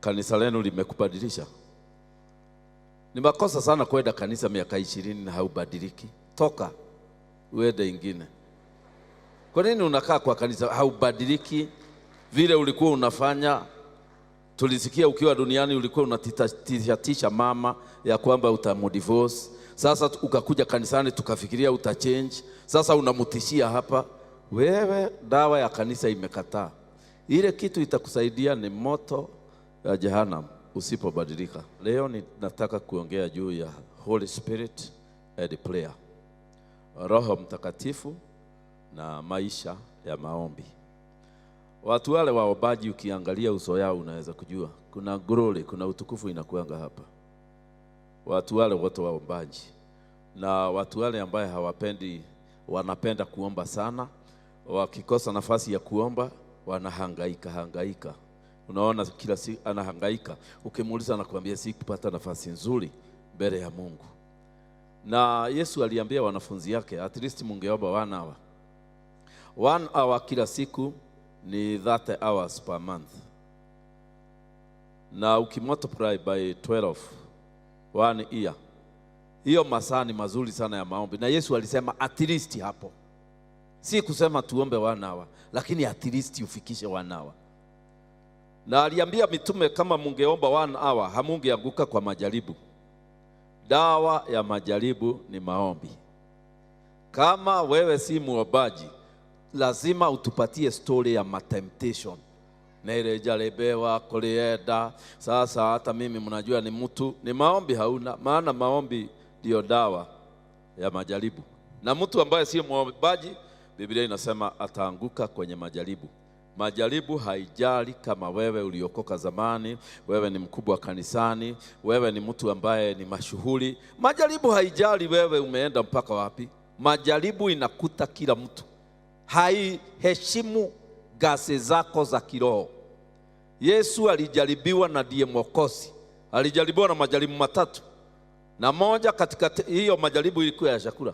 kanisa lenu limekubadilisha. Ni makosa sana kwenda kanisa miaka 20 na haubadiliki. Toka uende ingine. Kwa nini unakaa kwa kanisa haubadiliki? Vile ulikuwa unafanya, tulisikia ukiwa duniani ulikuwa unatitisha mama ya kwamba utamdivorce. Sasa ukakuja kanisani tukafikiria utachange. Sasa unamutishia hapa. Wewe dawa ya kanisa imekataa. Ile kitu itakusaidia ni moto ya Jehanamu usipobadilika. Leo nataka kuongea juu ya Holy Spirit and prayer. Roho Mtakatifu na maisha ya maombi. Watu wale waombaji ukiangalia uso yao unaweza kujua kuna glory, kuna utukufu inakuanga hapa. Watu wale wote waombaji. Na watu wale ambaye wanapenda kuomba sana, wakikosa nafasi ya kuomba wanahangaika. Unaona kila siku anahangaika. Ukimuuliza anakuambia sikupata nafasi nzuri mbele ya Mungu. Na Yesu aliambia wanafunzi yake at least mungeomba 1 hour. 1 hour kila siku ni 30 hours per month. Na ukimultiply by 12 1 year, hiyo masaa ni mazuri sana ya maombi. Na Yesu alisema at least hapo. Si kusema tuombe 1 hour, lakini at least ufikishe 1 hour. Na aliambia mitume kama mungeomba 1 hour hamungeanguka kwa majaribu. Dawa ya majaribu ni maombi. Kama wewe si muombaji, lazima utupatie story ya temptation. Nilejaribiwa kulienda. Sasa hata mimi mnajua ni mtu ni maombi hauna, maana maombi ndio dawa ya majaribu. Na mtu ambaye si muombaji, Biblia inasema ataanguka kwenye majaribu. Majaribu haijali kama wewe uliokoka zamani, wewe ni mkubwa kanisani, wewe ni mtu ambaye ni mashuhuri. Majaribu haijali wewe umeenda mpaka wapi. Majaribu inakuta kila mtu. Haiheshimu gasi zako za kiroho. Yesu alijaribiwa na ndiye Mwokozi. Alijaribiwa na majaribu 3. Na moja katika hiyo majaribu ilikuwa ya chakula.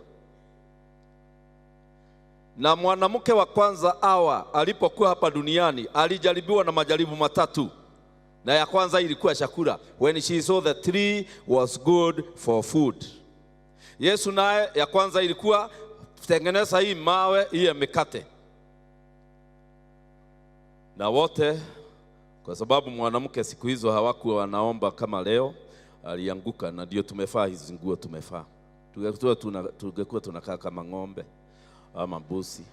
Na mwanamke wa kwanza Hawa alipokuwa hapa duniani alijaribiwa na majaribu 3. Na ya kwanza ilikuwa chakula. When she saw the tree was good for food. Yesu naye ya kwanza ilikuwa tengeneza hii mawe hii mikate. Na wote kwa sababu mwanamke siku hizo hawakuwa wanaomba kama leo, alianguka na ndio tumefaa hizi nguo tumefaa. Tungekuwa tunakaa kama ng'ombe ama mbuzi.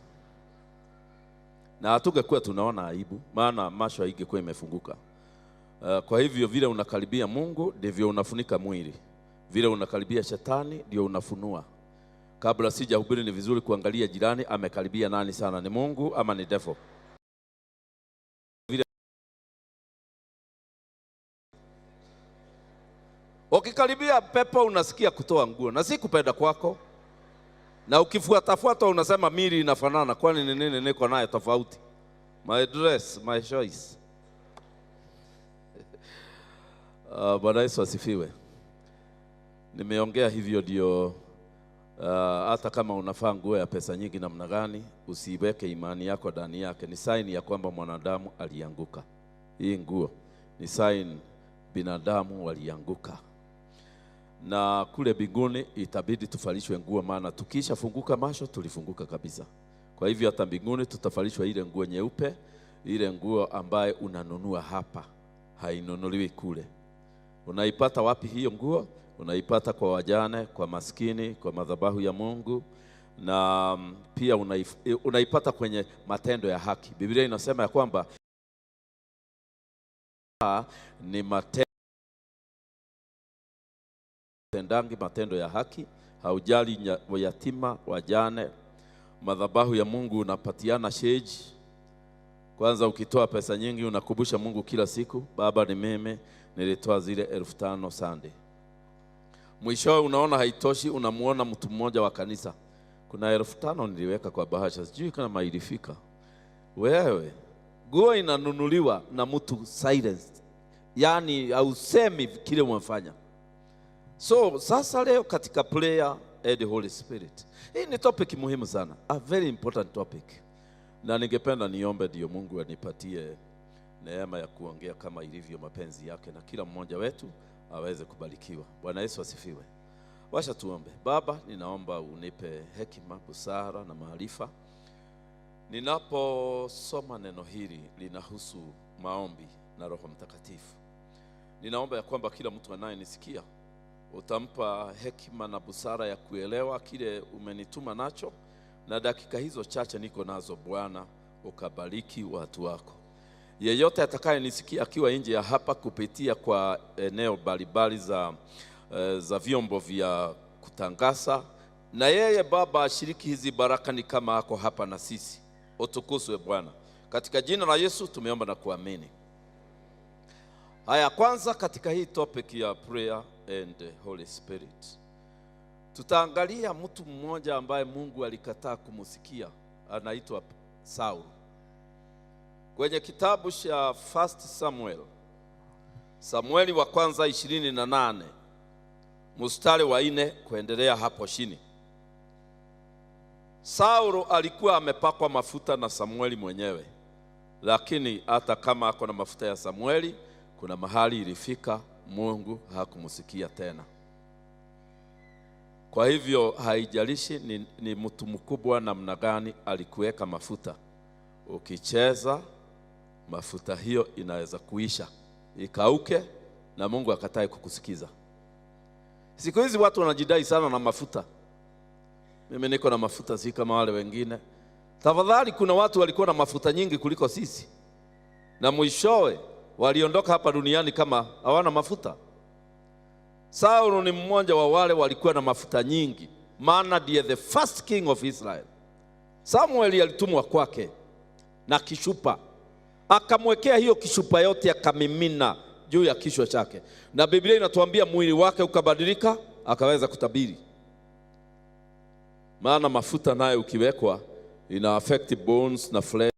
Na hatungekuwa tunaona aibu, maana macho haingekuwa imefunguka. Kwa hivyo vile unakaribia Mungu ndivyo unafunika mwili. Vile unakaribia shetani ndio unafunua. Kabla sijahubiri ni vizuri kuangalia jirani amekaribia nani sana, ni Mungu ama ni devil. Ukikaribia pepo unasikia kutoa nguo na si kupenda kwako. Na ukifuata unasema mili inafanana, kwani ni nini niko naye tofauti? My dress, my choice. Bwana Yesu asifiwe. Nimeongea hivyo ndio hata kama unafaa nguo ya pesa nyingi namna gani, usiweke imani yako ndani yake. Ni sign ya kwamba mwanadamu alianguka. Hii nguo ni sign binadamu walianguka. Na kule mbinguni itabidi tuvalishwe nguo, maana tukisha funguka macho tulifunguka kabisa. Kwa hivyo hata mbinguni tutavalishwa ile nguo nyeupe, ile nguo ambaye unanunua hapa, hainunuliwi kule. Unaipata wapi hiyo nguo? Unaipata kwa wajane, kwa maskini, kwa madhabahu ya Mungu, na pia unaipata kwenye matendo ya haki. Biblia inasema ya kwamba ni matendo ya haki, haujali yatima, wajane. Madhabahu ya Mungu unapatiana sheji. Kwanza ukitoa pesa nyingi unakumbusha Mungu kila siku, Baba ni mimi nilitoa zile 1500 Sunday. Mwisho unaona haitoshi, unamuona mtu mmoja wa kanisa, kuna 1500 niliweka kwa bahasha, sijui kama ilifika. Wewe nguo inanunuliwa na mtu silence, yani hausemi kile umefanya. So sasa leo katika prayer and the Holy Spirit, hii ni topic muhimu sana, a very important topic. Na ningependa niombe ndio Mungu anipatie neema ya kuongea kama ilivyo mapenzi yake, na kila mmoja wetu aweze kubarikiwa. Bwana Yesu asifiwe. Washa tuombe. Baba, ninaomba unipe hekima, busara na maarifa ninaposoma neno hili linahusu maombi na Roho Mtakatifu. Ninaomba ya kwamba kila mtu anayenisikia utampa hekima na busara ya kuelewa kile umenituma nacho, na dakika hizo chache niko nazo Bwana ukabariki watu wako. Yeyote atakayenisikia akiwa nje ya hapa kupitia kwa eneo mbalimbali za vyombo vya kutangaza, na yeye Baba ashiriki hizi baraka ni kama ako hapa na sisi. Utukuzwe Bwana. Katika jina la Yesu tumeomba na kuamini. Haya, kwanza katika hii topic ya prayer and Holy Spirit, tutaangalia mtu mmoja ambaye Mungu alikataa kumusikia, anaitwa Saul. Kwenye kitabu cha 1 Samuel, Samueli wa kwanza 28 mstari wa 4 kuendelea hapo chini. Saul alikuwa amepakwa mafuta na Samueli mwenyewe, lakini hata kama ako na mafuta ya Samueli, kuna mahali ilifika Mungu hakumusikia tena. Kwa hivyo haijalishi ni mtu mkubwa namna gani alikuweka mafuta, ukicheza mafuta hiyo inaweza kuisha, ikauke na Mungu akatae kukusikiza. Siku hizi watu wanajidai sana na mafuta. Mimi niko na mafuta si kama wale wengine. Tafadhali, kuna watu walikuwa na mafuta nyingi kuliko sisi, na mwishowe waliondoka hapa duniani kama hawana mafuta. Saul ni mmoja wa wale walikuwa na mafuta nyingi, maana ndiye the first king of Israel. Samuel alitumwa kwake na kishupa, akamwekea hiyo kishupa yote, akamimina juu ya kichwa chake, na Biblia inatuambia mwili wake ukabadilika, akaweza kutabiri. Maana mafuta naye ukiwekwa ina affect bones na flesh.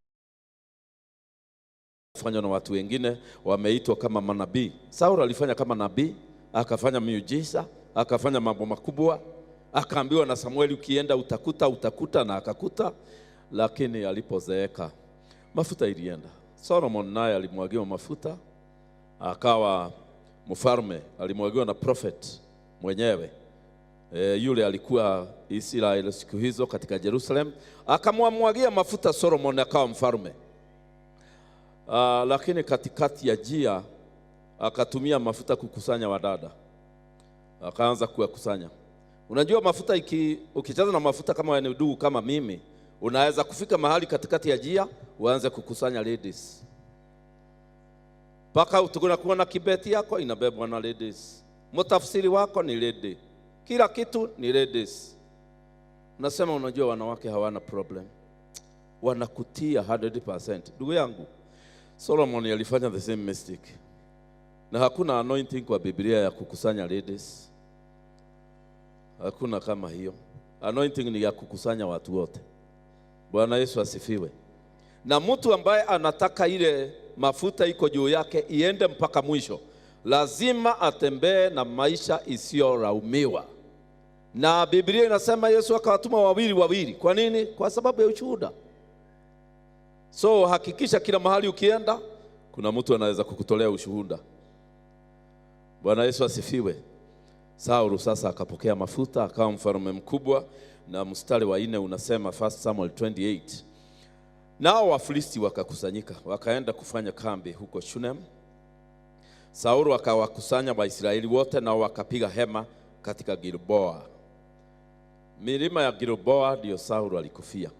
Fanya na watu wengine wameitwa kama manabii. Saul alifanya kama nabii, akafanya miujiza, akafanya mambo makubwa, akaambiwa na Samueli, ukienda utakuta, na akakuta. Lakini alipozeeka mafuta ilienda. Solomon naye alimwagiwa mafuta, akawa mfalme, alimwagiwa na prophet mwenyewe. Yule alikuwa Israeli siku hizo katika Jerusalem, akamwagia mafuta Solomon, akawa mfalme. Lakini katikati ya jia akatumia mafuta kukusanya wadada, akaanza kuwakusanya. Unajua mafuta ukicheza na mafuta kama wewe ni ndugu kama mimi, unaweza kufika mahali katikati ya jia uanze kukusanya ladies, paka utakuwa na kibeti yako inabebwa na ladies, mtafsiri wako ni lady, kila kitu ni ladies. Unasema unajua wanawake hawana problem, wanakutia 100%. Ndugu yangu, Solomon alifanya the same mistake, na hakuna anointing kwa Biblia ya kukusanya ladies. Hakuna kama hiyo. Anointing ni ya kukusanya watu wote. Bwana Yesu asifiwe. Na mtu ambaye anataka ile mafuta iko juu yake iende mpaka mwisho, lazima atembee na maisha isiyoraumiwa. Na Biblia inasema Yesu akawatuma wawili. Kwa nini? Kwa sababu ya ushuhuda. So hakikisha kila mahali ukienda kuna mtu anaweza kukutolea ushuhuda. Bwana Yesu asifiwe. Saul sasa akapokea mafuta, akawa mfalme mkubwa, na mstari wa 4 unasema 1 Samuel 28. Nao Wafilisti wakakusanyika, wakaenda kufanya kambi huko Shunem. Saul akawakusanya Waisraeli wote, nao wakapiga hema katika Gilboa. Milima ya Gilboa ndio Saul alikufia.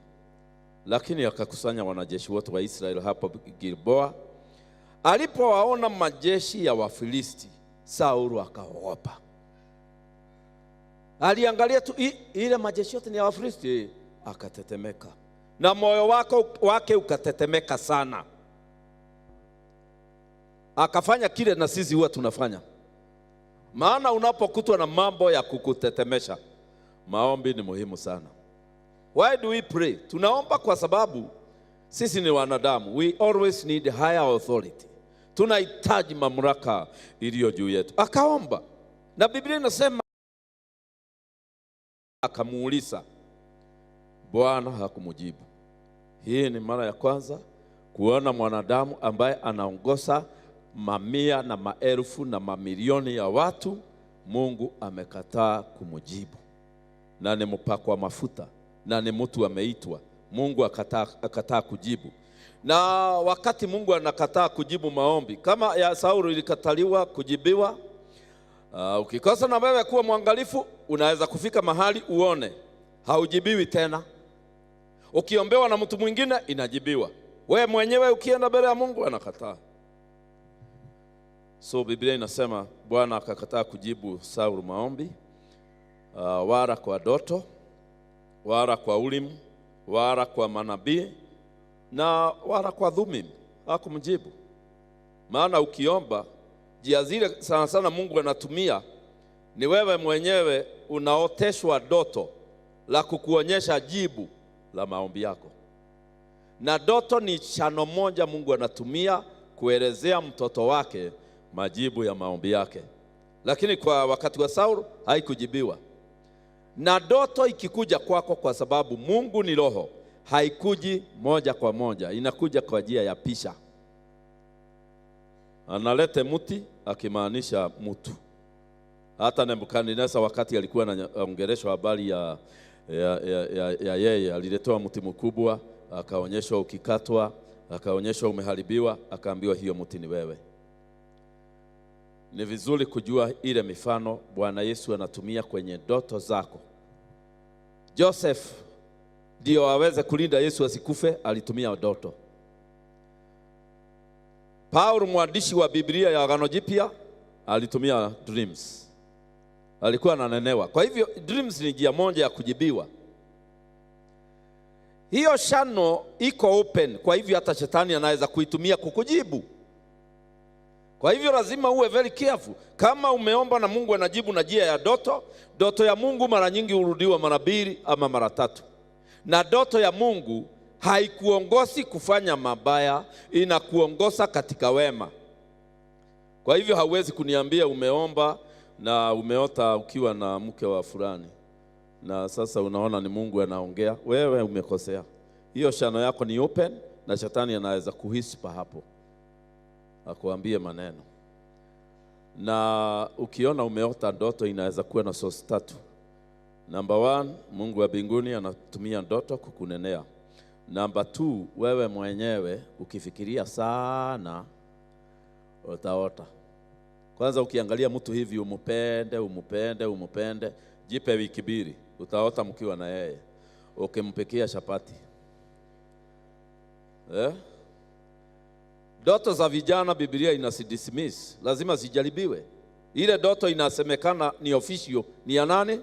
Lakini akakusanya wanajeshi wote wa Israeli hapo Gilboa. Alipowaona majeshi ya Wafilisti, Saul akaogopa. Aliangalia tu ile majeshi yote ni ya Wafilisti, akatetemeka. Na moyo wake ukatetemeka sana. Akafanya kile na sisi huwa tunafanya. Maana unapokutwa na mambo ya kukutetemesha, maombi ni muhimu sana. Why do we pray? Tunaomba kwa sababu sisi ni wanadamu. We always need higher authority. Tunahitaji mamlaka iliyo juu yetu. Akaomba. Na Biblia inasema akamuuliza, Bwana hakumujibu. Hii ni mara ya kwanza kuona mwanadamu ambaye anaongoza mamia na maelfu na mamilioni ya watu, Mungu amekataa kumjibu. Na ni mpakwa mafuta, na ni mtu ameitwa, Mungu akataa kujibu. Na wakati Mungu anakataa kujibu maombi, kama ya Sauli ilikataliwa kujibiwa, ukikosa na wewe kuwa mwangalifu, unaweza kufika mahali uone haujibiwi tena. Ukiombewa na mtu mwingine inajibiwa, wewe mwenyewe ukienda mbele ya Mungu anakataa. So Biblia inasema Bwana akakataa kujibu Sauli maombi, wala kwa doto, wala kwa ulimu, wala kwa manabii, na wala kwa Thummim hakumjibu. Maana ukiomba, njia zile sana sana Mungu anatumia ni wewe mwenyewe unaoteshwa doto la kukuonyesha jibu la maombi yako. Na doto ni chano moja Mungu anatumia kuelezea mtoto wake majibu ya maombi yake. Lakini kwa wakati wa Sauli haikujibiwa. Na doto ikikuja kwako, kwa sababu Mungu ni roho, haikuji moja kwa moja, inakuja kwa njia ya pisha. Analete muti akimaanisha mtu. Hata Nebukadneza wakati alikuwa anaongeleshwa habari ya yeye, aliletewa mti mkubwa, akaonyeshwa ukikatwa, akaonyeshwa umeharibiwa, akaambiwa hiyo mti ni wewe. Ni vizuri kujua ile mifano Bwana Yesu anatumia kwenye ndoto zako. Joseph ndio aweze kulinda Yesu asikufe, alitumia ndoto. Paulo mwandishi wa Biblia ya Agano Jipya alitumia dreams. Alikuwa ananenewa. Kwa hivyo dreams ni njia moja ya kujibiwa. Hiyo shano iko open, kwa hivyo hata shetani anaweza kuitumia kukujibu. Kwa hivyo lazima uwe very careful. Kama umeomba na Mungu anajibu na njia ya doto, doto ya Mungu mara nyingi hurudiwa mara 2 ama mara 3. Na doto ya Mungu haikuongozi kufanya mabaya, inakuongoza katika wema. Kwa hivyo hauwezi kuniambia umeomba na umeota ukiwa na mke wa fulani, na sasa unaona ni Mungu anaongea. Wewe umekosea. Hiyo shano yako ni open, na shetani anaweza kuhisi hapo akuambie maneno. Na ukiona umeota ndoto, inaweza kuwa na source 3. Number 1, Mungu wa mbinguni anatumia ndoto kukunenea. Number 2, wewe mwenyewe ukifikiria sana utaota. Kwanza ukiangalia mtu hivi umupende, jipe wiki 2, utaota mkiwa na yeye ukimpikia chapati. Doto za vijana Biblia inasidismiss, lazima zijaribiwe. Ile doto inasemekana ni official, ni ya nani?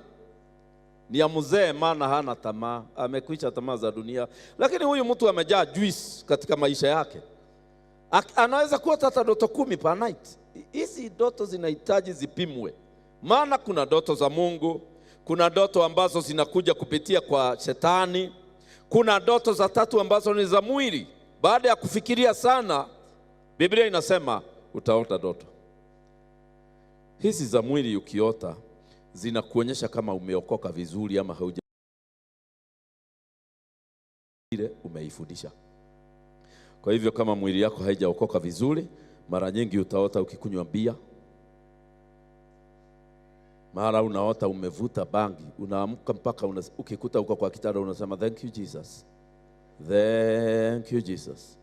Ni ya mzee, maana hana tamaa, amekwisha tamaa za dunia. Lakini huyu mtu amejaa juice katika maisha yake, anaweza kuwa hata doto 10 per night. Hizi doto zinahitaji zipimwe, maana kuna doto za Mungu, kuna doto ambazo zinakuja kupitia kwa shetani, kuna doto za 3 ambazo ni za mwili. Baada ya kufikiria sana, Biblia inasema utaota doto. Hizi za mwili ukiota zinakuonyesha kama umeokoka vizuri ama hauja ile umeifundisha. Kwa hivyo kama mwili yako haijaokoka vizuri, mara nyingi utaota ukikunywa bia, mara unaota umevuta bangi, unaamka mpaka ukikuta uko kwa kitanda unasema thank you Jesus, thank you Jesus.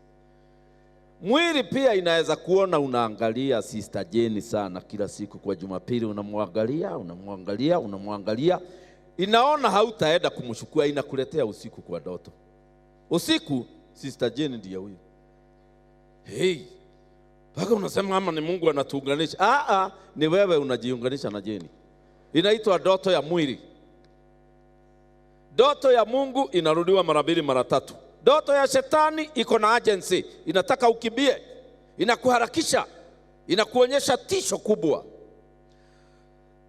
Mwili pia inaweza kuona unaangalia Sister Jane sana kila siku kwa Jumapili, unamwangalia, inaona hautaenda kumshukua, inakuletea usiku kwa ndoto. Usiku Sister Jane ndiye huyo. Paka unasema ama ni Mungu anatuunganisha. Ni wewe unajiunganisha na Jane. Inaitwa ndoto ya mwili. Ndoto ya Mungu inarudiwa mara 2 mara 3. Ndoto ya shetani iko na agency, inataka ukibie, inakuharakisha, inakuonyesha tisho kubwa.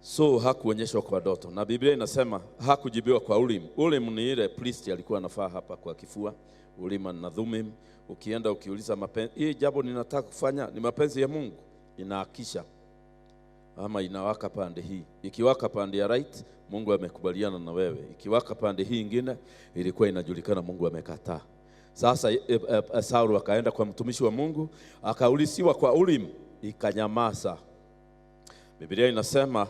So hakuonyeshwa kwa ndoto. Na Biblia inasema hakujibiwa kwa ulim. Ulim ni ile priest alikuwa anafaa hapa kwa kifua, Urim na Thummim. Ukienda ukiuliza mapenzi, hii jambo ninataka kufanya ni mapenzi ya Mungu, inaakisha ama inawaka pande hii. Ikiwaka pande ya right, Mungu amekubaliana na wewe. Ikiwaka pande hii nyingine, ilikuwa inajulikana Mungu amekataa. Sasa Saulu akaenda kwa mtumishi wa Mungu, akaulisiwa kwa Urim, ikanyamaza. Biblia inasema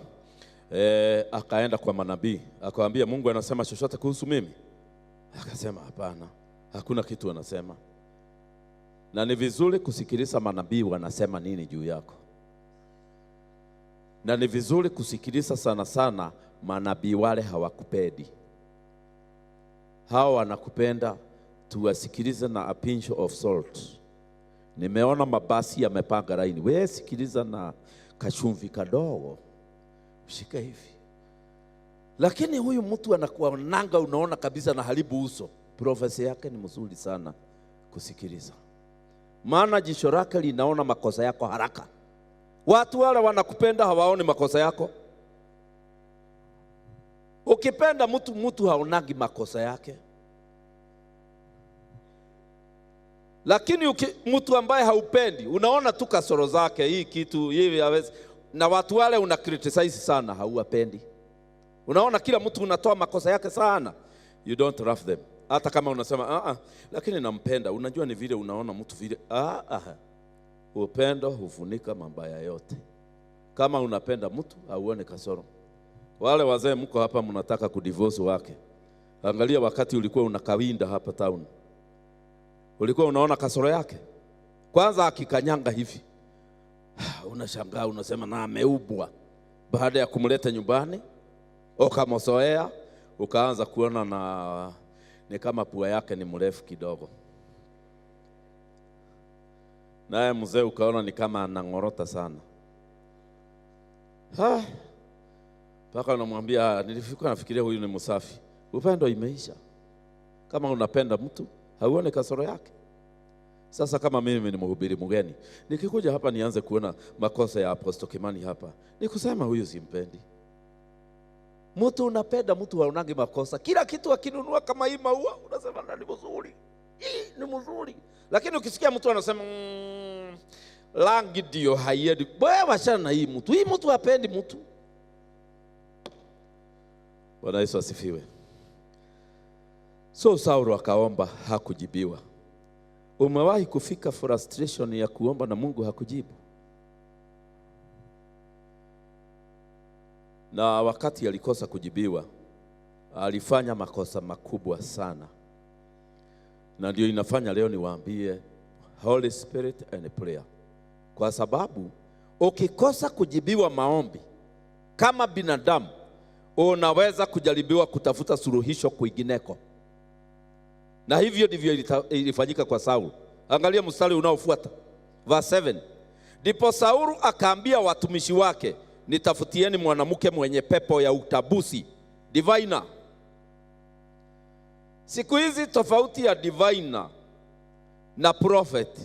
akaenda kwa manabii, akamwambia Mungu anasema chochote kuhusu mimi? Akasema hapana, hakuna kitu anasema. Na ni vizuri kusikiliza manabii wanasema nini juu yako. Na ni vizuri kusikiliza sana sana manabii wale hawakupendi. Hao wanakupenda, tuwasikilize na a pinch of salt. Nimeona mabasi yamepanga laini, wewe sikiliza na kachumvi kadogo, ushika hivi. Lakini huyu mtu anakuwa nanga, unaona kabisa na haribu uso, profesi yake ni mzuri sana kusikiliza, maana jicho lake linaona makosa yako haraka. Watu wale wanakupenda hawaoni makosa yako. Ukipenda mtu haonagi makosa yake. Lakini mtu ambaye haupendi, unaona tu kasoro zake, hii kitu hivi hawezi. Na watu wale una criticize sana, hauwapendi. Unaona kila mtu unatoa makosa yake sana. You don't love them. Hata kama unasema lakini nampenda, unajua ni vile unaona mtu vile. Upendo hufunika mabaya yote. Kama unapenda mtu hauone kasoro. Wale wazee mko hapa mnataka kudivorce wake, angalia wakati ulikuwa unakawinda hapa town, ulikuwa unaona kasoro yake? Kwanza akikanyanga hivi unashangaa, unasema na ameubwa. Baada ya kumleta nyumbani ukamsoea, ukaanza kuona na ni kama pua yake ni mrefu kidogo, naye mzee ukaona ni kama anangorota sana. Paka unamwambia nilifika nafikiria huyu ni msafi. Upendo imeisha. Kama unapenda mtu hauone kasoro yake. Sasa kama mimi ni mhubiri mgeni, nikikuja hapa nianze kuona makosa ya Apostle Kimani hapa, nikusema huyu simpendi. Mtu unapenda mtu haonagi makosa. Kila kitu akinunua kama hii maua unasema ni mzuri. Hii ni mzuri. Lakini ukisikia mtu anasema rangi ndio haiendi, wewe wachana na hii mtu. Hii mtu hapendi mtu. Bwana Yesu asifiwe. So Saulu akaomba, hakujibiwa. Umewahi kufika frustration ya kuomba na Mungu hakujibu? Na wakati alikosa kujibiwa, alifanya makosa makubwa sana. Na ndio inafanya leo niwaambie Holy Spirit and prayer. Kwa sababu ukikosa kujibiwa maombi kama binadamu, unaweza kujaribiwa kutafuta suluhisho kwingineko. Na hivyo ndivyo ilifanyika kwa Saulu. Angalia mstari unaofuata, verse 7. Ndipo Saulu akaambia watumishi wake, nitafutieni mwanamke mwenye pepo ya utabusi, diviner. Siku hizi tofauti ya diviner na prophet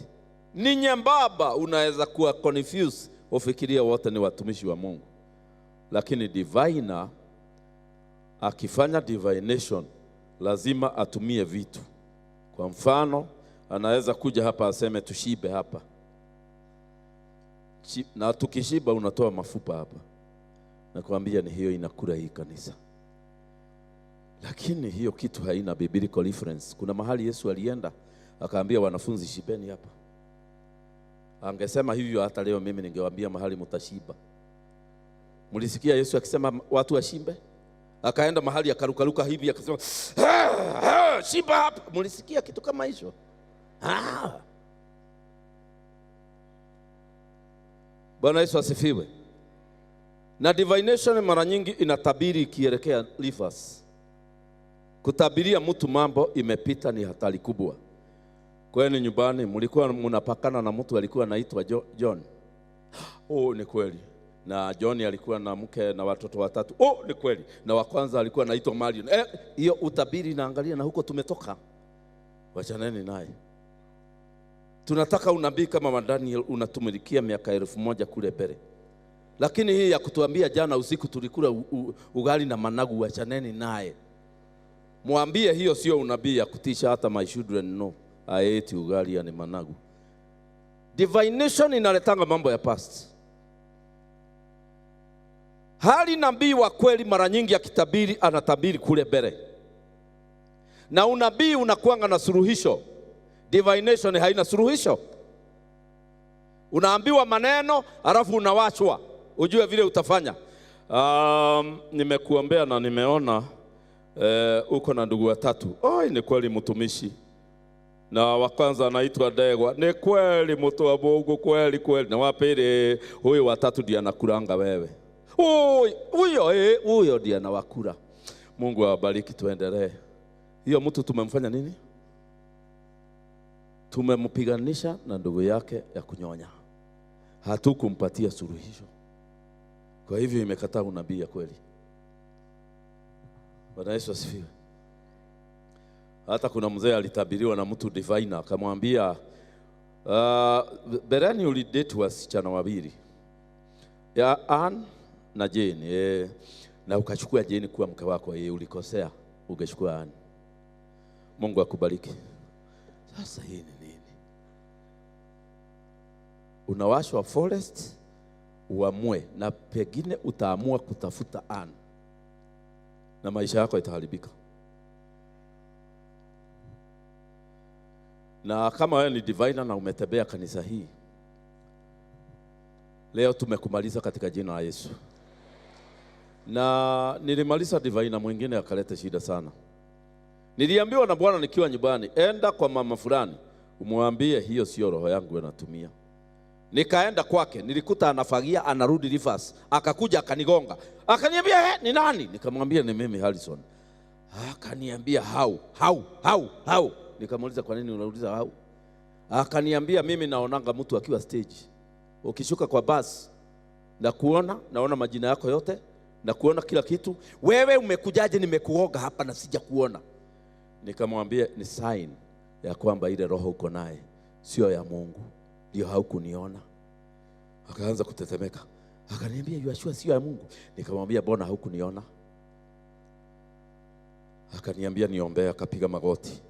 ni nyembaba, unaweza kuwa confused ufikiria wote ni watumishi wa Mungu. Lakini diviner akifanya divination lazima atumie vitu. Kwa mfano, anaweza kuja hapa aseme tushibe hapa, na tukishiba unatoa mafupa hapa. Nakwambia ni hiyo inakula hii kanisa. Lakini hiyo kitu haina biblical reference. Kuna mahali Yesu alienda akaambia wanafunzi shibeni hapa. Angesema hivyo hata leo mimi ningewaambia mahali mtashiba. Mlisikia Yesu akisema watu washimbe? Akaenda mahali akarukaruka hivi akasema shiba hapa. Mlisikia kitu kama hicho? Bwana Yesu asifiwe. Na divination mara nyingi inatabiri ikielekea reverse. Kutabiria mtu mambo imepita ni hatari kubwa. Kwani nyumbani mlikuwa mnapakana na mtu alikuwa anaitwa John? Ni kweli. Na John alikuwa na mke na watoto watatu. Ni kweli. Na wa kwanza alikuwa anaitwa Marion. Hiyo utabiri naangalia na huko tumetoka. Wachaneni naye. Tunataka unabii kama Daniel unatumikia miaka 1000 kule mbele. Lakini hii ya kutuambia jana usiku tulikula ugali na managu, wachaneni naye. Mwambie hiyo sio unabii ya kutisha, hata my children know I ate ugali ya managu. Divination inaletanga mambo ya past. Hali nabii wa kweli mara nyingi akitabiri anatabiri kule mbele. Na unabii unakuanga na suluhisho. Divination haina suluhisho. Unaambiwa maneno alafu unawachwa ujue vile utafanya. Nimekuombea na nimeona uko na ndugu watatu. Ni kweli mtumishi. Na wa kwanza anaitwa Degwa. Ni kweli mtu wa Mungu, kweli kweli. Na wa pili huyo watatu ndiye anakuranga wewe. Huyo ndiye anawakura. Mungu awabariki, tuendelee. Hiyo mtu tumemfanya nini? Tumempiganisha na ndugu yake ya kunyonya. Hatukumpatia suluhisho. Kwa hivyo imekataa unabii ya kweli. Bwana Yesu asifiwe. Hata kuna mzee alitabiriwa na mtu diviner akamwambia berani ulidate wasichana wawili. Ya Ann na Jane. Na ukachukua Jane kuwa mke wako, ulikosea, ungechukua Ann. Mungu akubariki. Sasa hii ni nini? Unawashwa forest uamue, na pengine utaamua kutafuta Ann na maisha yako itaharibika. Na kama wewe ni diviner na umetembea kanisa hii, leo tumekumaliza katika jina la Yesu. Na nilimaliza diviner mwingine akaleta shida sana. Niliambiwa na Bwana nikiwa nyumbani, enda kwa mama fulani umwambie hiyo sio roho yangu anatumia. Nikaenda kwake, nilikuta anafagia, anarudi reverse, akakuja akanigonga. Akaniambia, ni nani? Nikamwambia ni mimi Harrison. Akaniambia how? Nikamuuliza kwa nini unauliza how? Akaniambia mimi naonanga mtu akiwa stage. Ukishuka kwa bus na kuona, naona majina yako yote, na kuona kila kitu. Wewe umekujaje nimekuoga hapa na sija kuona? Nikamwambia ni sign ya kwamba ile roho uko naye sio ya Mungu. Ndio haukuniona. Akaanza kutetemeka. Akaniambia you are sure sio ya Mungu? Nikamwambia bona haukuniona? Akaniambia niombee, akapiga magoti.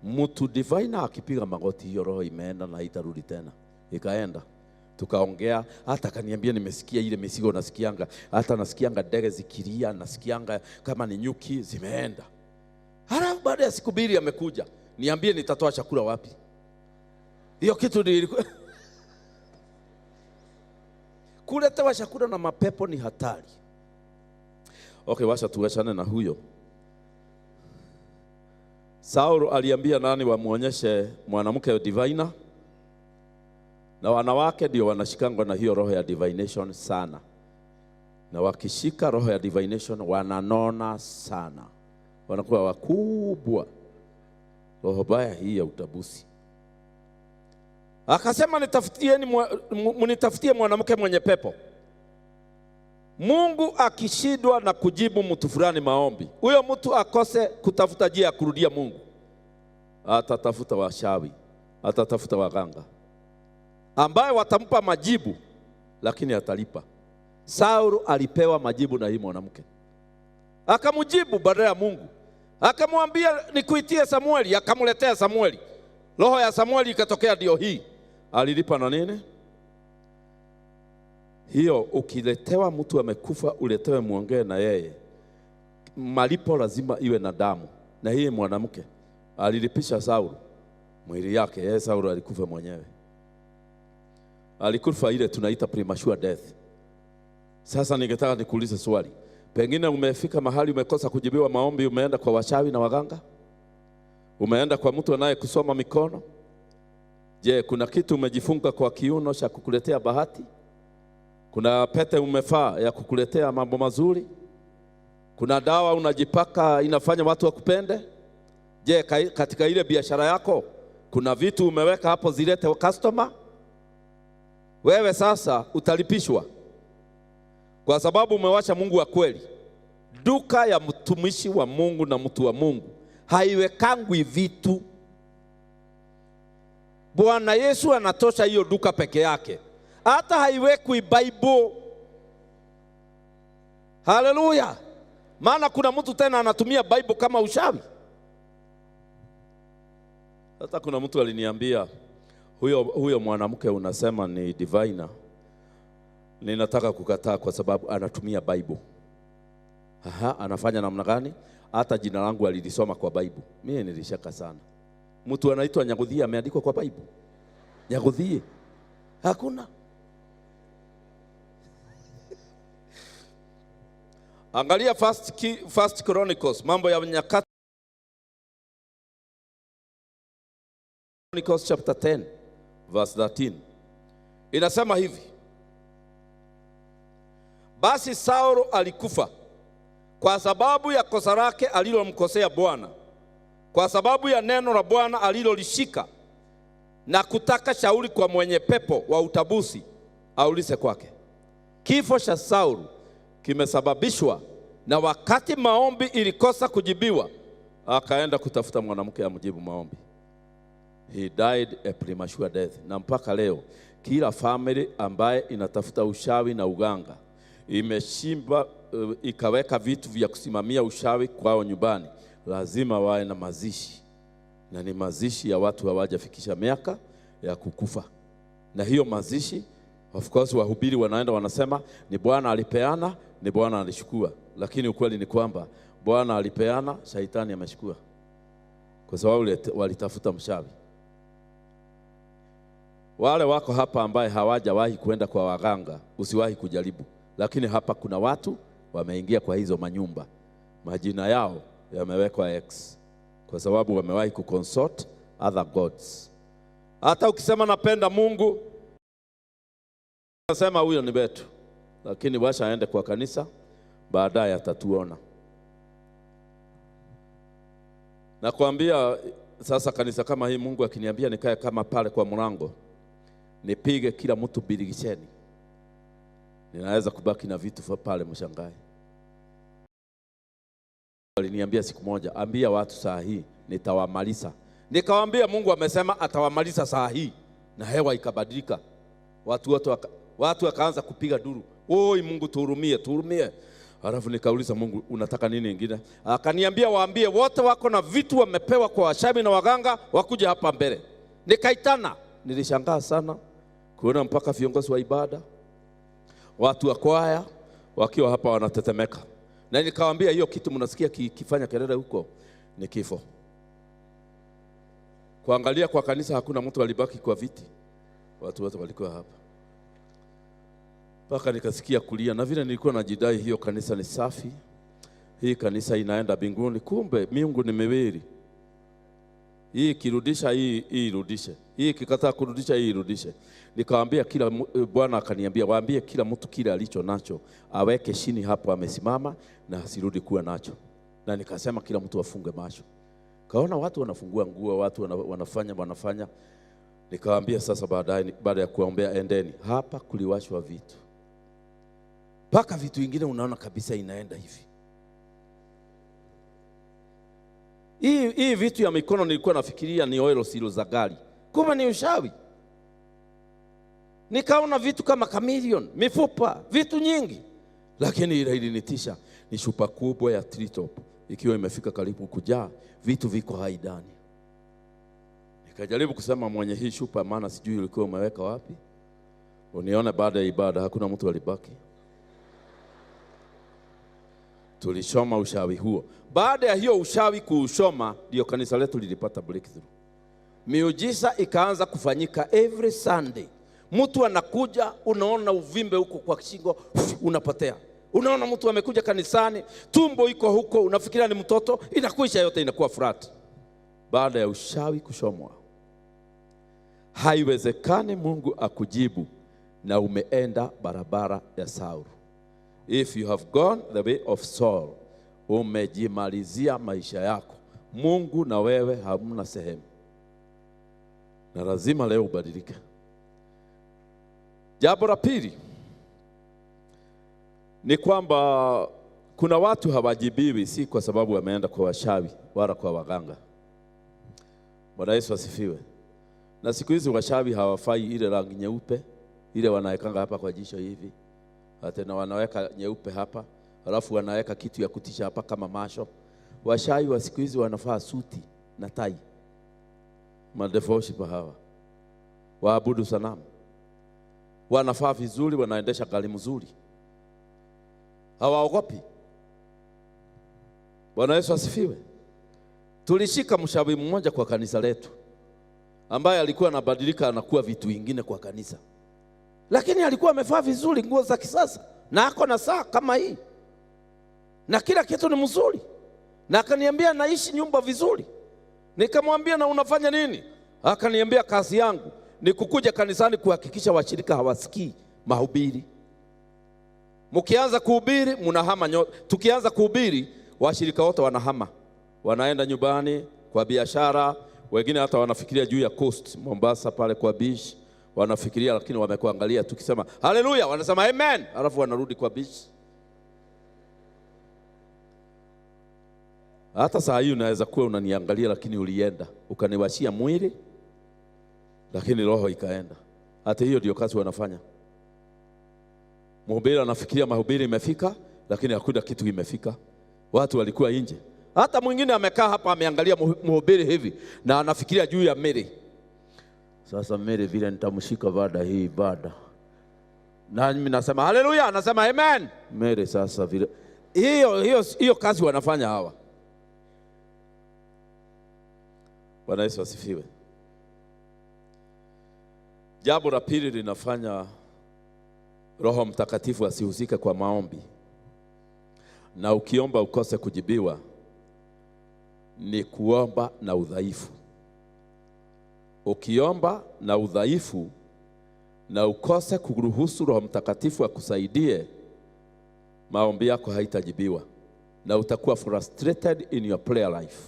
Mtu diviner akipiga magoti hiyo roho imeenda na haitarudi tena. Ikaenda. Tukaongea, hata akaniambia nimesikia ile misigo nasikianga, hata nasikianga ndege zikilia, nasikianga kama ni nyuki zimeenda. Halafu baada ya siku mbili amekuja, niambie nitatoa chakula wapi? Hiyo kitu ilikuwa kuletewa chakula na mapepo ni hatari. Okay, wacha tuachane na huyo. Saul aliambia nani wamuonyeshe mwanamke diviner? Na wanawake ndio wanashikangwa na hiyo roho ya divination sana. Na wakishika roho ya divination wananona sana. Wanakuwa wakubwa. Roho baya hii ya utabusi. Akasema munitafutie mwanamke mwenye pepo. Mungu akishindwa na kujibu mtu fulani maombi, huyo mtu akose kutafuta njia ya kurudia Mungu, atatafuta washawi, atatafuta waganga ambaye watampa majibu, lakini atalipa. Saul alipewa majibu na hii mwanamke. Akamjibu badala ya Mungu. Akamwambia nikuitie Samueli, akamletea Samueli. Roho ya Samueli ikatokea ndio hii. Alilipa na nini? Hiyo ukiletewa mtu amekufa uletewe muongee na yeye, malipo lazima iwe na damu. Na hii mwanamke alilipisha Saul mwili yake. Yeye Saul alikufa mwenyewe. Alikufa ile tunaita premature death. Sasa ningetaka nikuulize swali. Pengine umefika mahali umekosa kujibiwa maombi, umeenda kwa wachawi na waganga? Umeenda kwa mtu anaye kusoma mikono? Je, kuna kitu umejifunga kwa kiuno cha kukuletea bahati? Kuna pete umefaa ya kukuletea mambo mazuri? Kuna dawa unajipaka inafanya watu wakupende? Je, katika ile biashara yako kuna vitu umeweka hapo zilete customer? Wewe sasa utalipishwa kwa sababu umewacha Mungu wa kweli. Duka ya mtumishi wa Mungu na mtu wa Mungu haiwekangwi vitu. Bwana Yesu anatosha hiyo duka peke yake. Hata haiwekwi Bible. Haleluya. Maana kuna mtu tena anatumia Bible kama ushawi. Hata kuna mtu aliniambia, huyo mwanamke unasema ni diviner, ninataka kukataa kwa sababu anatumia Bible. Anafanya namna gani? Hata jina langu alilisoma kwa Bible. Mimi nilishaka sana. mtu anaitwa Nyaguthie ameandikwa kwa Bible? Nyaguthie hakuna. Angalia First Chronicles, mambo ya Nyakati, Chronicles chapter 10 verse 13. Inasema hivi: basi Saulo alikufa kwa sababu ya kosa lake alilomkosea Bwana, kwa sababu ya neno la Bwana alilolishika, na kutaka shauri kwa mwenye pepo wa utabusi aulize kwake. Kifo cha Saulo kimesababishwa na wakati maombi ilikosa kujibiwa, akaenda kutafuta mwanamke amjibu maombi. He died a premature death. Na mpaka leo kila family ambaye inatafuta ushawi na uganga imeshimba ikaweka vitu vya kusimamia ushawi kwao nyumbani, lazima wawe na mazishi, na ni mazishi ya watu hawajafikisha miaka ya kukufa. Na hiyo mazishi, of course, wahubiri wanaenda wanasema ni Bwana alipeana, ni Bwana alishukua, lakini ukweli ni kwamba Bwana alipeana, shaitani ameshukua, kwa sababu walitafuta mshawi. Wale wako hapa ambaye hawajawahi kwenda kwa waganga, usiwahi kujaribu. Lakini hapa kuna watu wameingia kwa hizo manyumba, majina yao yamewekwa X kwa sababu wamewahi kuconsult other gods. Hata ukisema napenda Mungu, nasema huyo ni betu, lakini washa aende kwa kanisa, baadaye atatuona. Nakwambia sasa, kanisa kama hii, Mungu akiniambia nikae kama pale kwa mlango, nipige kila mtu biligisheni, ninaweza kubaki na vitu pale mshangae. Aliniambia siku moja, ambia watu saa hii nitawamaliza. Nikawaambia Mungu amesema atawamaliza saa hii, na hewa ikabadilika. Watu wakaanza kupiga duru, oi Mungu tuhurumie, tuhurumie. Halafu nikauliza Mungu, unataka nini ingine? Akaniambia waambie wote wako na vitu wamepewa kwa washabi na waganga wakuje hapa mbele. Nikaitana. Nilishangaa sana kuona mpaka viongozi wa ibada, watu wa kwaya wakiwa hapa wanatetemeka. Na nikawaambia hiyo kitu mnasikia kifanya kelele huko ni kifo. Kuangalia kwa kanisa hakuna mtu alibaki kwa viti, watu wote walikuwa hapa. Paka nikasikia kulia, na vile nilikuwa najidai hiyo kanisa ni safi, hii kanisa inaenda mbinguni, kumbe miungu ni miwili. Hii kirudisha, hii irudishe, hii kikataa kurudisha, hii irudishe. Nikawaambia kila, Bwana akaniambia waambie kila mtu kile alicho nacho aweke chini hapo amesimama na asirudi kuwa nacho. Na nikasema kila mtu afunge macho. Kaona watu wanafungua nguo, watu wanafanya. Nikawaambia sasa baada ya kuombea, endeni. Hapa kuliwashwa vitu, paka vitu vingine unaona kabisa inaenda hivi. Hii vitu ya mikono nilikuwa nafikiria ni oil silo za gari, kumbe ni ushawi. Nikaona vitu kama chameleon, mifupa, vitu nyingi. Lakini ile ilinitisha, ni chupa kubwa ya Tritop ikiwa imefika karibu kujaa, vitu viko haidani. Nikajaribu kusema mwenye hii chupa, maana sijui ulikuwa umeweka wapi, unione baada ya ibada hakuna mtu alibaki. Tulishoma ushawi huo. Baada ya hiyo ushawi kuushoma, ndio kanisa letu lilipata breakthrough. Miujiza ikaanza kufanyika every Sunday. Mtu anakuja, unaona uvimbe huko kwa shingo, unapotea. Unaona mtu amekuja kanisani, tumbo iko huko, unafikiria ni mtoto, inakuisha yote inakuwa flat. Baada ya ushawi kushomwa. Haiwezekani Mungu akujibu na umeenda barabara ya Saulo. If you have gone the way of Saul, umejimalizia maisha yako. Mungu na wewe hamna sehemu. Na lazima leo ubadilike. Jambo la pili ni kwamba kuna watu hawajibiwi, si kwa sababu wameenda kwa washawi wala kwa waganga. Bwana Yesu asifiwe. Na siku hizi washawi hawafai ile rangi nyeupe ile wanawekanga hapa kwa jicho hivi. Tena wanaweka nyeupe hapa, alafu wanaweka kitu ya kutisha hapa kama masho. Washawi wa siku hizi wanafaa suti na tai. Madevoshi hawa waabudu sanamu, wanafaa vizuri, wanaendesha gari mzuri, hawaogopi. Bwana Yesu asifiwe. Tulishika mshawi mmoja kwa kanisa letu. ambaye alikuwa anabadilika anakuwa vitu vingine kwa kanisa, lakini alikuwa amevaa vizuri, nguo za kisasa, na ako na saa kama hii, na kila kitu ni mzuri, na akaniambia naishi nyumba vizuri. Nikamwambia na unafanya nini? Akaniambia kazi yangu ni kukuja kanisani kuhakikisha washirika hawasikii mahubiri. Mkianza kuhubiri mnahama nyote. Tukianza kuhubiri washirika wote wanahama, wanaenda nyumbani kwa biashara, wengine hata wanafikiria juu ya coast Mombasa pale kwa beach wanafikiria, lakini wamekuangalia tukisema haleluya wanasema amen, alafu wanarudi kwa beach. Hata saa hii unaweza kuwa unaniangalia lakini ulienda ukaniwashia mwili lakini roho ikaenda. Hata hiyo ndio kazi wanafanya. Mhubiri anafikiria mahubiri imefika lakini hakuna kitu imefika. Watu walikuwa nje. Hata mwingine amekaa hapa ameangalia mhubiri hivi na anafikiria juu ya Mary. Sasa Mary vile nitamshika baada hii baada. Na mimi nasema haleluya, anasema amen. Mary sasa vile hiyo kazi wanafanya hawa. Bwana Yesu asifiwe. Jambo la pili linafanya Roho Mtakatifu asihusike kwa maombi, na ukiomba ukose kujibiwa, ni kuomba na udhaifu. Ukiomba na udhaifu na ukose kuruhusu Roho Mtakatifu akusaidie, maombi yako haitajibiwa na utakuwa frustrated in your prayer life.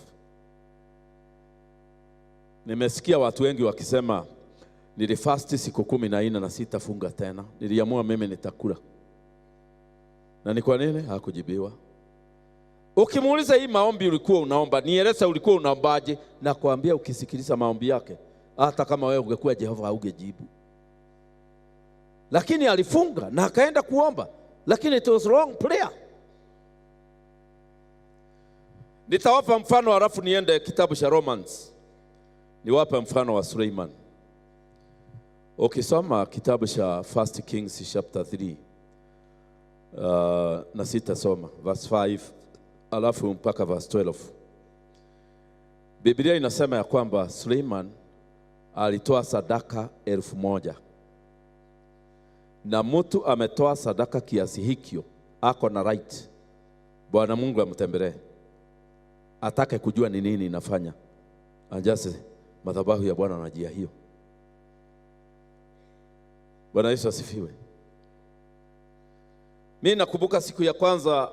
Nimesikia watu wengi wakisema nilifasti siku 14 na sitafunga tena. Niliamua mimi nitakula. Na ni kwa nini? Hakujibiwa. Ukimuuliza hii maombi ulikuwa unaomba, nieleze ulikuwa unaombaje, na kuambia ukisikiliza maombi yake, hata kama wewe ungekuwa Jehova haugejibu. Lakini alifunga na akaenda kuomba, lakini it was wrong prayer. Nitawapa mfano halafu niende kitabu cha Romans. Niwape mfano wa Suleiman. Ukisoma kitabu cha 1 Kings chapter 3 na sitasoma verse 5 alafu mpaka verse 12. Biblia inasema ya kwamba Suleiman alitoa sadaka 1000, na mtu ametoa sadaka kiasi hikyo ako na right Bwana Mungu amtembelee, atake kujua ni nini inafanya anjase madhabahu ya Bwana na njia hiyo. Bwana Yesu asifiwe. Mimi nakumbuka siku ya kwanza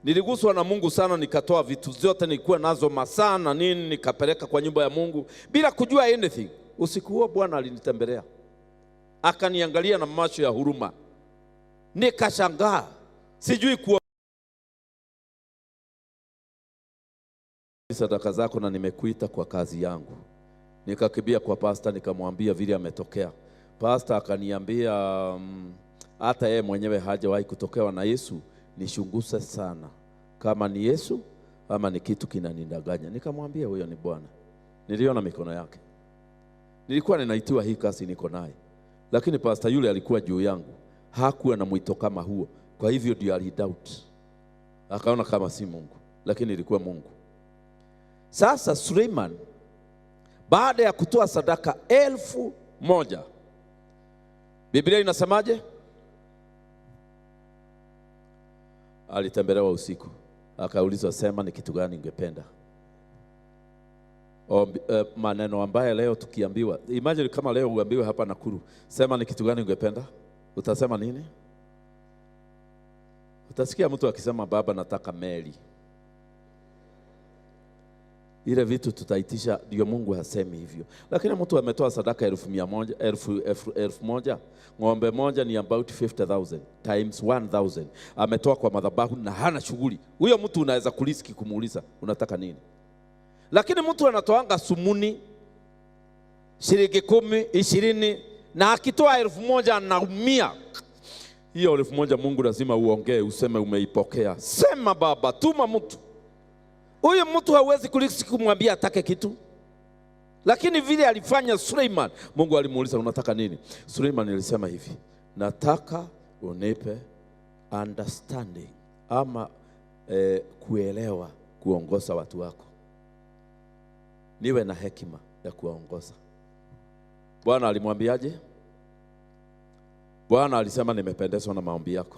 niliguswa na Mungu sana, nikatoa vitu zote nilikuwa nazo masaa na nini, nikapeleka kwa nyumba ya Mungu bila kujua anything. Usiku huo Bwana alinitembelea, akaniangalia na macho ya huruma, nikashangaa. Sijui kuwa sadaka zako na nimekuita kwa kazi yangu. Nikakibia kwa pastor nikamwambia vile ametokea. Pastor akaniambia hata yeye mwenyewe hajawahi kutokewa na Yesu, nishunguse sana kama ni Yesu ama ni kitu kinanidanganya. Nikamwambia huyo ni Bwana. Niliona mikono yake. Nilikuwa ninaitiwa hii kazi niko naye, lakini pastor yule alikuwa juu yangu, hakuwa na mwito kama huo. Kwa hivyo ndio alidoubt, akaona kama si Mungu, lakini ilikuwa Mungu. Sasa Suleiman baada ya kutoa sadaka 1000, Biblia inasemaje? Alitembelewa usiku, akaulizwa sema ni kitu gani ungependa. Maneno ambaye leo tukiambiwa, imagine kama leo uambiwe hapa Nakuru, sema ni kitu gani ungependa, utasema nini? Utasikia mtu akisema baba nataka meli. Ile vitu tutaitisha, ndio Mungu hasemi hivyo. Lakini mtu ametoa sadaka 1000, ng'ombe moja ni about 50,000 times 1000, ametoa kwa madhabahu na hana shughuli. Huyo mtu unaweza kuliski kumuuliza unataka nini? Lakini mtu anatoanga sumuni shilingi 10, 20, na akitoa 1000 anaumia. Hiyo 1000 Mungu lazima uongee, useme umeipokea. Sema baba, tuma mtu. Huyu mtu hawezi kumwambia atake kitu. Lakini vile alifanya Suleiman, Mungu alimuuliza unataka nini? Suleiman alisema hivi, nataka unipe understanding ama kuelewa kuongoza watu wako. Niwe na hekima ya kuongoza. Bwana alimwambiaje? Bwana alisema nimependezwa na maombi yako,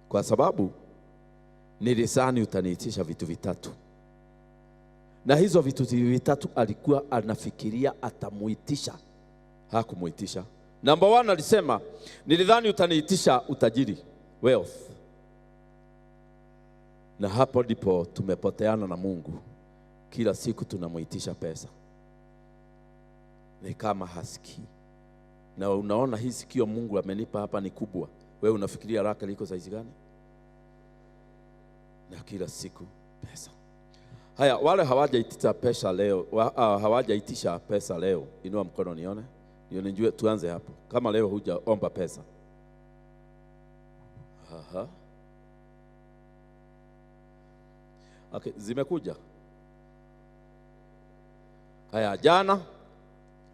kwa sababu nilisani utaniitisha vitu vitatu. Na hizo vitu vitatu alikuwa anafikiria atamuitisha, hakumuitisha. Number 1 alisema nilidhani utaniitisha utajiri, wealth. Na hapo ndipo tumepoteana na Mungu. Kila siku tunamuitisha pesa, ni kama hasikii. Na unaona hii sikio Mungu amenipa hapa ni kubwa, wewe unafikiria raka liko saizi gani? Na kila siku pesa. Haya, wale hawajaitisha pesa leo, hawajaitisha pesa leo, inua mkono nione. Ndio nijue tuanze hapo. Kama leo hujaomba pesa. Aha. Okay, zimekuja. Haya, jana,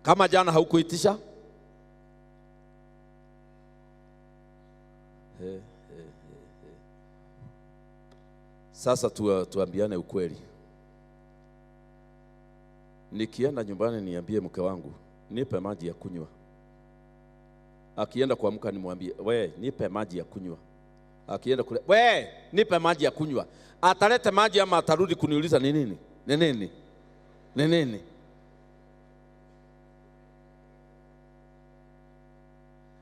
kama jana haukuitisha, sasa tuambiane ukweli. Nikienda nyumbani niambie mke wangu nipe maji ya kunywa. Akienda kuamka nimwambie we nipe maji ya kunywa. Akienda kule we nipe maji ya kunywa. Atalete maji ama atarudi kuniuliza ni nini? Ni nini? Ni nini?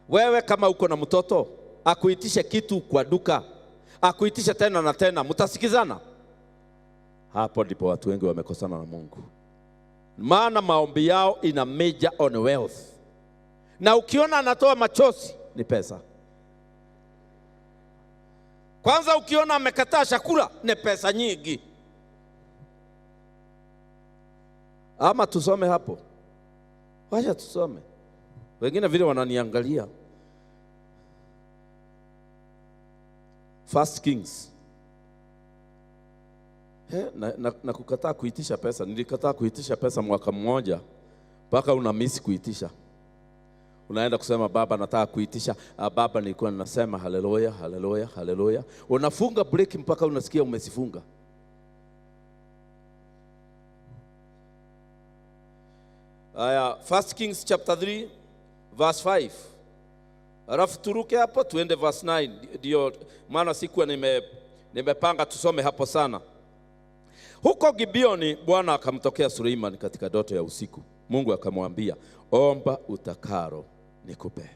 Wewe kama uko na mtoto akuitishe kitu kwa duka, akuitishe tena na tena, mtasikizana? Hapo ndipo watu wengi wamekosana na Mungu. Maana maombi yao ina major on wealth. Na ukiona anatoa machozi ni pesa. Kwanza ukiona amekataa chakula ni pesa nyingi. Ama tusome hapo. Wacha tusome. Wengine vile wananiangalia. First Kings. Na kukataa kuitisha pesa. Nilikataa kuitisha pesa mwaka mmoja, mpaka una miss kuitisha. Unaenda kusema baba nataka kuitisha, baba nilikuwa ninasema haleluya haleluya haleluya. Unafunga break mpaka unasikia umesifunga. Aya, First Kings chapter 3 verse 5. Alafu turuke hapo tuende verse 9. Ndio maana sikuwa nimepanga tusome hapo sana. Huko Gibeoni Bwana akamtokea Suleiman katika ndoto ya usiku. Mungu akamwambia, omba utakalo nikupe.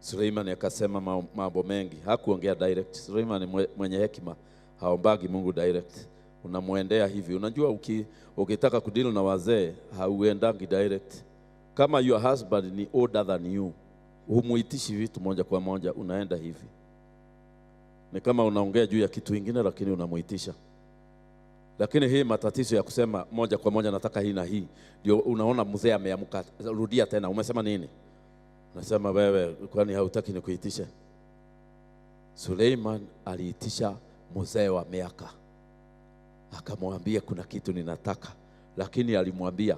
Suleiman akasema mambo mengi, hakuongea direct. Suleiman mwenye hekima, haombagi Mungu direct. Unamuendea hivi. Unajua ukitaka kudeal na wazee hauendangi direct. Kama your husband ni older than you, humuitishi vitu moja kwa moja, unaenda hivi. Ni kama unaongea juu ya kitu kingine lakini unamuitisha. Lakini hii matatizo ya kusema moja kwa moja nataka hii na hii, ndio unaona mzee ameamka, rudia tena, umesema nini? Unasema wewe kwani hautaki nikuitishe? Suleiman aliitisha mzee wa miaka. Akamwambia kuna kitu ninataka, lakini alimwambia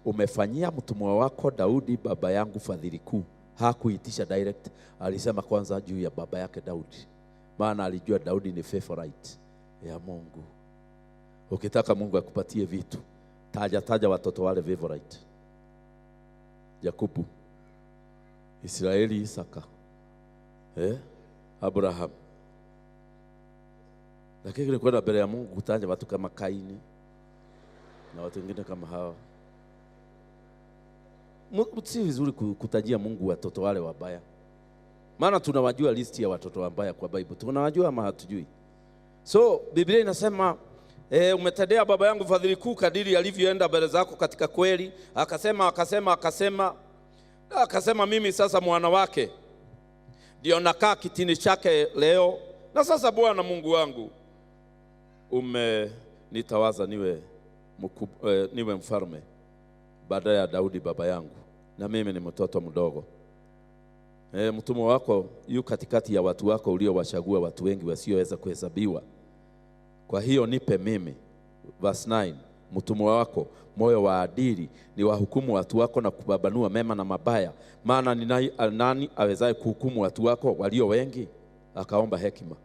umefanyia mtumwa wako Daudi baba yangu fadhili kuu. Hakuitisha direct, alisema kwanza juu ya baba yake Daudi. Maana alijua Daudi ni favorite ya Mungu. Ukitaka Mungu akupatie vitu, taja watoto wale favorite. Yakobo, Israeli, Isaka, Abraham. Lakini kwenda mbele ya Mungu kutaja watu kama Kaini na watu wengine kama hawa. Si vizuri kutajia Mungu watoto wale wabaya. Maana tunawajua listi ya watoto wabaya kwa Bible. Tunawajua ama hatujui? So Biblia inasema umetendea baba yangu fadhili kuu kadiri alivyoenda mbele zako katika kweli. Akasema mimi sasa mwana wake ndio nakaa kitini chake leo. Na sasa Bwana Mungu wangu umenitawaza niwe mfalme baada ya Daudi baba yangu, na mimi ni mtoto mdogo. Mtumwa wako yu katikati ya watu wako uliowachagua, watu wengi wasioweza kuhesabiwa. Kwa hiyo nipe mimi, verse 9, mtumwa wako moyo wa adili, ni wahukumu watu wako na kubabanua mema na mabaya. Maana ni nani awezaye kuhukumu watu wako walio wengi? Akaomba hekima.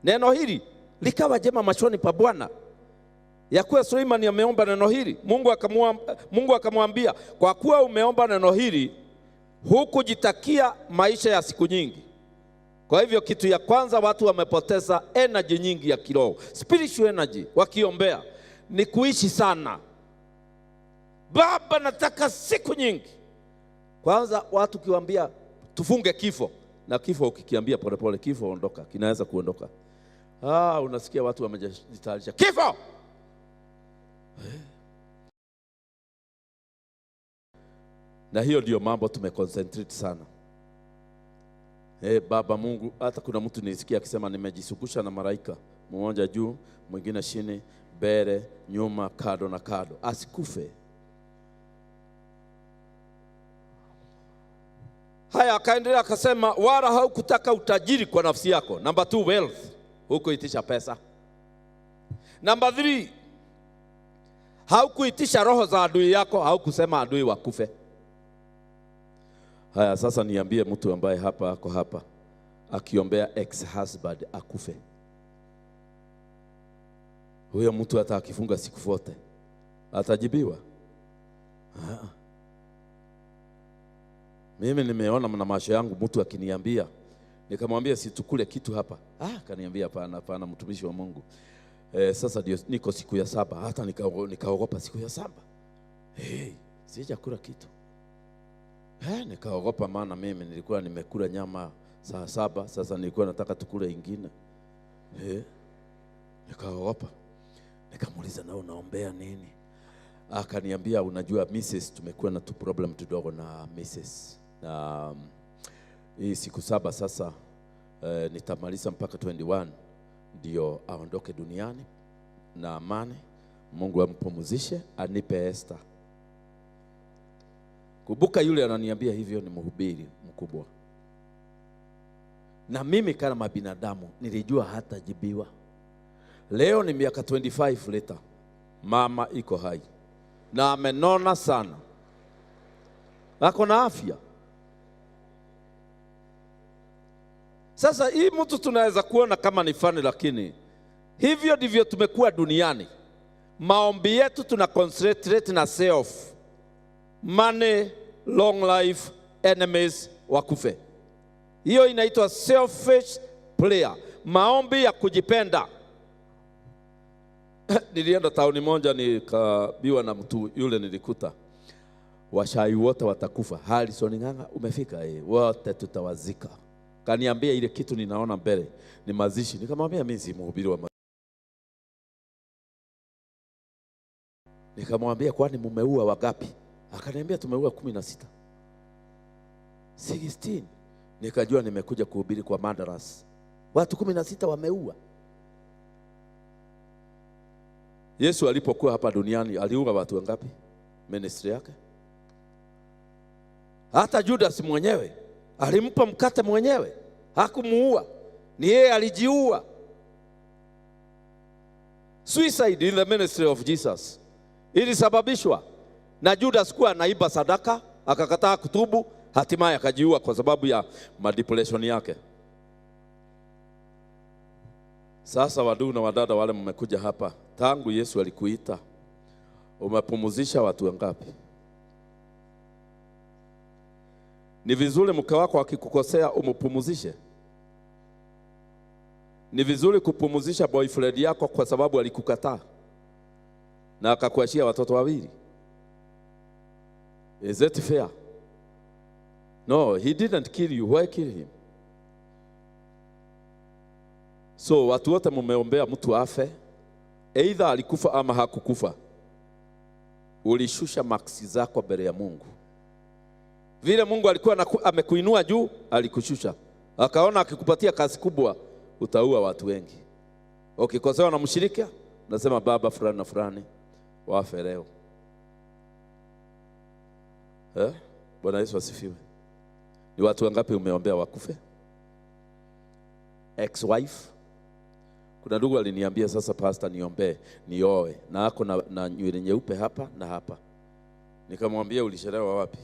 Neno hili likawa jema machoni pa Bwana, ya kuwa Suleimani ameomba neno hili. Mungu akamwambia, kwa kuwa umeomba neno hili, hukujitakia maisha ya siku nyingi. Kwa hivyo kitu ya kwanza, watu wamepoteza energy nyingi ya kiroho, spiritual energy, wakiombea ni kuishi sana. Baba, nataka siku nyingi. Kwanza watu kiwaambia tufunge kifo, na kifo ukikiambia polepole, kifo ondoka, kinaweza kuondoka. Unasikia watu wamejitayarisha kifo. Na hiyo ndio mambo tumeconcentrate sana. Baba Mungu, hata kuna mtu nisikia akisema nimejisukusha na malaika, mmoja juu, mwingine chini, mbele, nyuma, kado na kado, asikufe. Haya, akaendelea akasema, wala haukutaka utajiri kwa nafsi yako. Number 2, wealth. Hukuitisha pesa. Number 3, haukuitisha roho za adui yako, haukusema adui wakufe. Haya, sasa niambie mtu ambaye hapa ako hapa akiombea ex-husband akufe. Huyo mtu hata akifunga siku zote atajibiwa? Mimi nimeona na macho yangu mtu akiniambia, nikamwambia situkule kitu hapa. Kaniambia hapana mtumishi wa Mungu. Sasa ndio niko siku ya 7, hata nikaogopa siku ya 7. Sijakula kitu. Nikaogopa, maana mimi nilikuwa nimekula nyama saa 7, sasa nilikuwa nataka tukule ingine. Nikaogopa. Nikamuuliza, na unaombea nini? Akaniambia, unajua Mrs. tumekuwa na tu problem kidogo na Mrs. Na hii siku 7 sasa nitamaliza mpaka 21 ndio aondoke duniani na amani. Mungu ampumzishe, anipe Esther. Kumbuka yule ananiambia hivyo ni mhubiri mkubwa. Na mimi kama binadamu nilijua hata jibiwa. Leo ni miaka 25 later. Mama iko hai. Na amenona sana. Ako na afya. Sasa hii mtu tunaweza kuona kama ni fani, lakini hivyo ndivyo tumekuwa duniani. Maombi yetu tuna concentrate na self. Money, long life, enemies wakufe. Hiyo inaitwa selfish prayer. Maombi ya kujipenda. Nilienda tauni moja nikabiwa na mtu yule, nilikuta washai wote watakufa. Harrison Ng'ang'a umefika? Wote tutawazika. Kaniambia ile kitu ninaona mbele ni mazishi. Nikamwambia mimi si mhubiri wa mazishi. Nikamwambia kwani mumeua wangapi? Akaniambia tumeua 16. 16. Nikajua nimekuja kuhubiri kwa Madaras. Watu 16 wameua. Yesu alipokuwa hapa duniani aliua watu wangapi? Ministry yake. Hata Judas mwenyewe alimpa mkate mwenyewe, hakumuua. Ni yeye alijiua. Suicide in the ministry of Jesus ilisababishwa na Judas kuwa anaiba sadaka, akakataa kutubu, hatimaye akajiua kwa sababu ya manipulation yake. Sasa wadu na wadada wale mmekuja hapa, tangu Yesu alikuita umepumzisha watu wangapi? Ni vizuri mke wako akikukosea umpumzishe. Ni vizuri kupumzisha boyfriend yako kwa sababu alikukataa na akakuachia watoto 2. Is it fair? No, he didn't kill you. Why kill him? So watu wote mumeombea mtu afe, either alikufa ama hakukufa. Ulishusha maksi zako mbele ya Mungu. Vile Mungu alikuwa amekuinua juu, alikushusha. Akaona akikupatia kazi kubwa utaua watu wengi. Ukikosewa na mshirika, nasema baba fulani na fulani wafe leo. Bwana Yesu asifiwe. Ni watu wangapi umeombea wakufe? Ex-wife. Kuna ndugu aliniambia sasa pastor niombee nioe, na ako na nywele nyeupe hapa na hapa. Nikamwambia ulishelewa wapi?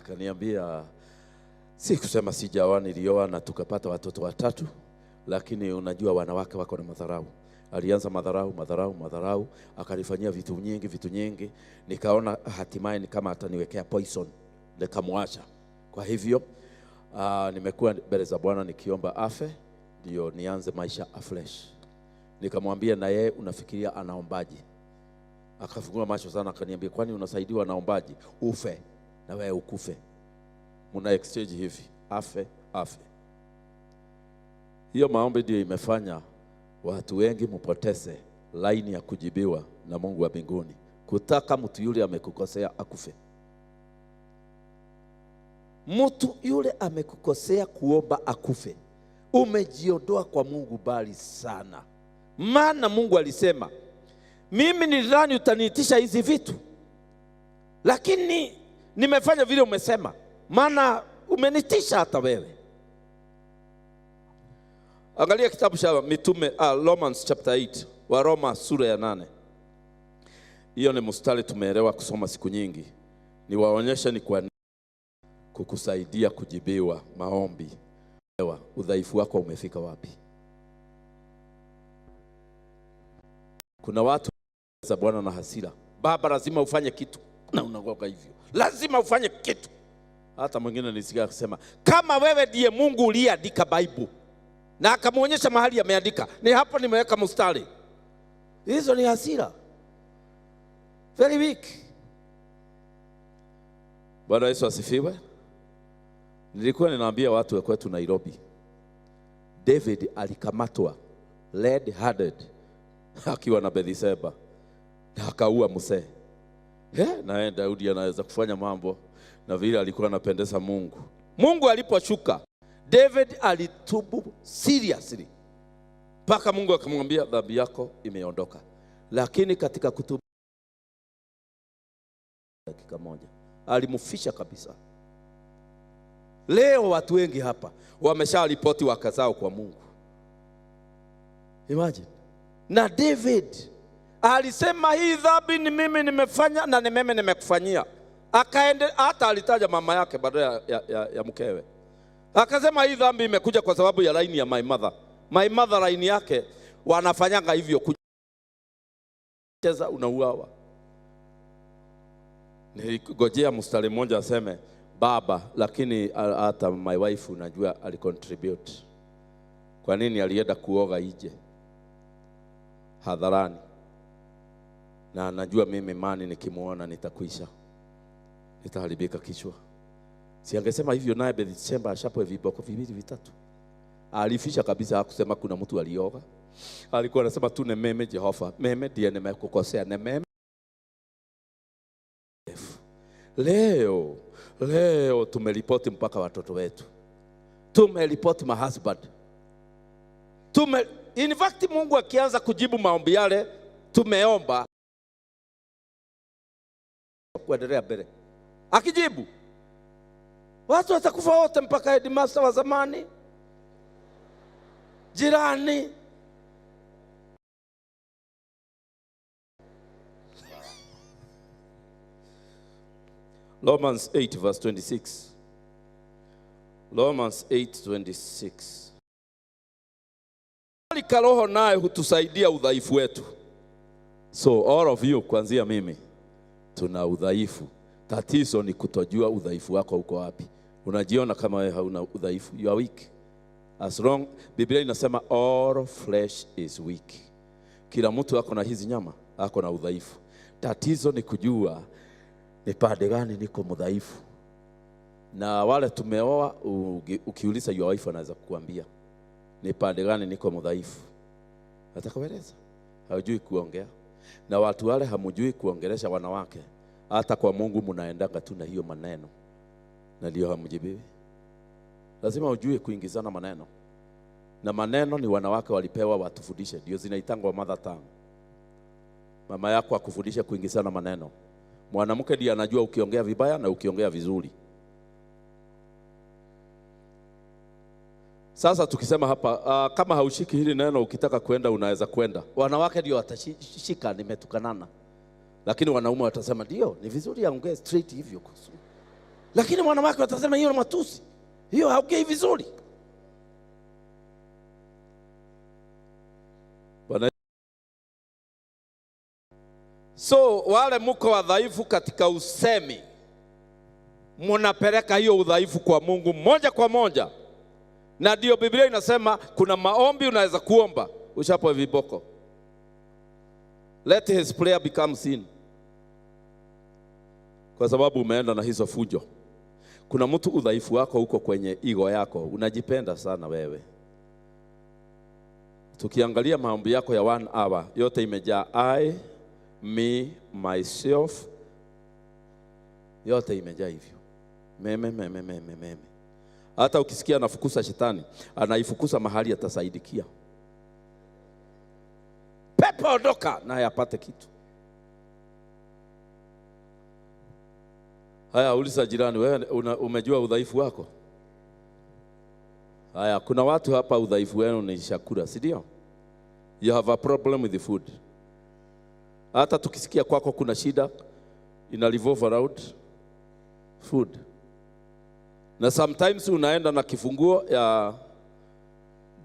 Kaniambia si kusema sijaoa, nilioa na tukapata watoto 3, lakini unajua wanawake wako na madharau. Alianza madharau, akanifanyia vitu nyingi. Nikaona hatimaye ni kama ataniwekea poison, nikamwacha. Kwa hivyo nimekuwa mbele za Bwana nikiomba afe ndio nianze maisha afresh. Nikamwambia, na yeye unafikiria anaombaji? Akafungua macho sana akaniambia, kwani unasaidiwa naombaji? Ufe na wewe ukufe. Muna exchange hivi, afe. Hiyo maombi ndio imefanya watu wengi mpoteze laini ya kujibiwa na Mungu wa mbinguni, kutaka mtu yule amekukosea akufe. Mtu yule amekukosea kuomba akufe, umejiondoa kwa Mungu bali sana. Maana Mungu alisema, mimi nilidhani utaniitisha hizi vitu, lakini nimefanya vile umesema, maana umenitisha hata wewe. Angalia kitabu cha Mitume, Romans chapter 8, wa Roma sura ya 8. Hiyo ni mstari tumeelewa kusoma siku nyingi. Niwaonyesha ni kwa kukusaidia kujibiwa maombi. Udhaifu wako umefika wapi? Kuna watu za Bwana na hasira. Baba, lazima ufanye kitu, na unagoga hivyo, lazima ufanye kitu. Hata mwingine nisikia akisema, kama wewe ndiye Mungu uliandika Bible na akamuonyesha mahali ameandika, ni hapo nimeweka mstari. Hizo ni hasira. Very weak. Bwana Yesu asifiwe. Nilikuwa ninaambia watu wa kwetu Nairobi, David alikamatwa red-handed akiwa na Bathsheba na akaua mzee. Na Daudi anaweza kufanya mambo na vile alikuwa anapendeza Mungu. Mungu aliposhuka, David alitubu seriously, mpaka Mungu akamwambia, dhambi yako imeondoka. Lakini katika kutubu dakika moja alimufisha kabisa. Leo watu wengi hapa wamesharipoti wakazao kwa Mungu. Imagine. Na David alisema, hii dhambi ni mimi nimefanya na ni mimi nimekufanyia. Akaende, hata alitaja mama yake badala ya mkewe. Akasema, hii dhambi imekuja kwa sababu ya laini ya my mother. My mother laini yake wanafanyanga hivyo, kucheza unauawa. Niligojea mstari mmoja aseme, baba, lakini hata my wife unajua alicontribute. Kwa nini alienda kuoga ije hadharani? Na najua mimi mani nikimuona nitakuisha, nitaharibika kichwa. Si angesema hivyo naye Bathsheba ashapwe viboko viwili vitatu. Alifisha kabisa, hakusema kuna mtu alioga. Alikuwa anasema tu, ne meme Jehova, meme ndiye nimekukosea, ne meme. Leo tumeripoti mpaka watoto wetu. Tumeripoti mahusband. In fact Mungu akianza kujibu maombi yale tumeomba, kuendelea mbele, akijibu watu watakufa wote, mpaka headmaster wa zamani, jirani. Romans 8 verse 26. Romans 8:26. Roho naye hutusaidia udhaifu wetu. So all of you, kuanzia mimi, tuna udhaifu. Tatizo ni kutojua udhaifu wako uko wapi. Unajiona kama wewe hauna udhaifu. You are weak. As long, Biblia inasema all flesh is weak. Kila mtu ako na hizi nyama, ako na udhaifu. Tatizo ni kujua ni pande gani niko mdhaifu. Na wale tumeoa, ukiuliza your wife anaweza kukuambia ni pande gani niko mdhaifu. Atakueleza. Hajui kuongea. Na watu wale hamjui kuongelesha wanawake, hata kwa Mungu mnaendanga tu na hiyo maneno, na ndio hamjibiwi. Lazima ujue kuingizana maneno. Na maneno ni wanawake walipewa watufundishe, ndio zinaitangwa mother tongue. Mama yako akufundisha kuingizana maneno. Mwanamke ndiye anajua ukiongea vibaya na ukiongea vizuri. Sasa tukisema hapa, kama haushiki hili neno, ukitaka kwenda unaweza kwenda. Wanawake ndio watashika nimetukanana. Lakini wanaume watasema ndio, ni vizuri aongee straight hivyo. Lakini wanawake watasema hiyo ni matusi. Hiyo haongei vizuri. So wale mko wadhaifu katika usemi, mnapeleka hiyo udhaifu kwa Mungu moja kwa moja. Na ndio Biblia inasema kuna maombi unaweza kuomba uchapo viboko. Let his prayer become sin. Kwa sababu umeenda na hizo fujo. Kuna mtu udhaifu wako huko kwenye ego yako, unajipenda sana wewe. Tukiangalia maombi yako ya 1 hour, yote imejaa I, me, myself. Yote imejaa hivyo. Meme. Hata ukisikia anafukuza shetani, anaifukuza mahali atasaidikia. Pepo ondoka na yapate kitu. Haya, uliza jirani, wewe umejua udhaifu wako? Haya, kuna watu hapa udhaifu wenu ni chakula, si ndio? You have a problem with the food. Hata tukisikia kwako kuna shida, ina revolve around food. Na sometimes unaenda na kifunguo ya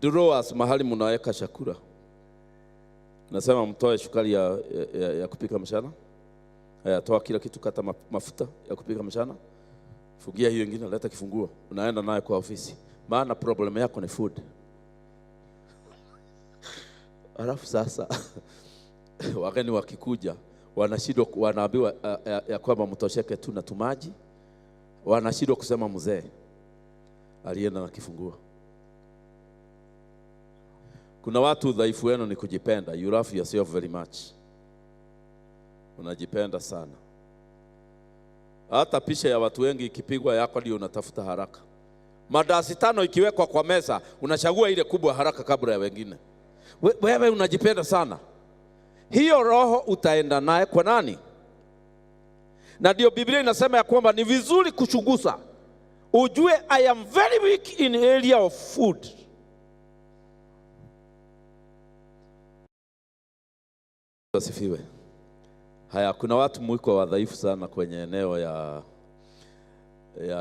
drawers mahali mnaweka chakula. Nasema mtoe sukari ya kupika mchana. Haya, toa kila kitu, kata mafuta ya kupika mchana. Fugia hiyo nyingine, leta kifunguo. Unaenda naye kwa ofisi. Maana problem yako ni food. Alafu sasa wageni wakikuja wanashindwa, wanaambiwa ya kwamba mtosheke tu na tumaji. Wanashindwa kusema mzee alienda na kifunguo. Kuna watu udhaifu wenu ni kujipenda. You love yourself very much. Unajipenda sana. Hata picha ya watu wengi ikipigwa yako ndio unatafuta haraka. Madasi 5 ikiwekwa kwa meza, unachagua ile kubwa haraka kabla ya wengine. Wewe unajipenda sana. Hiyo roho utaenda naye kwa nani? Na ndio Biblia inasema ya kwamba ni vizuri kuchunguza. Ujue I am very weak in area of food. Asifiwe. Haya, kuna watu mwiko wadhaifu sana kwenye eneo ya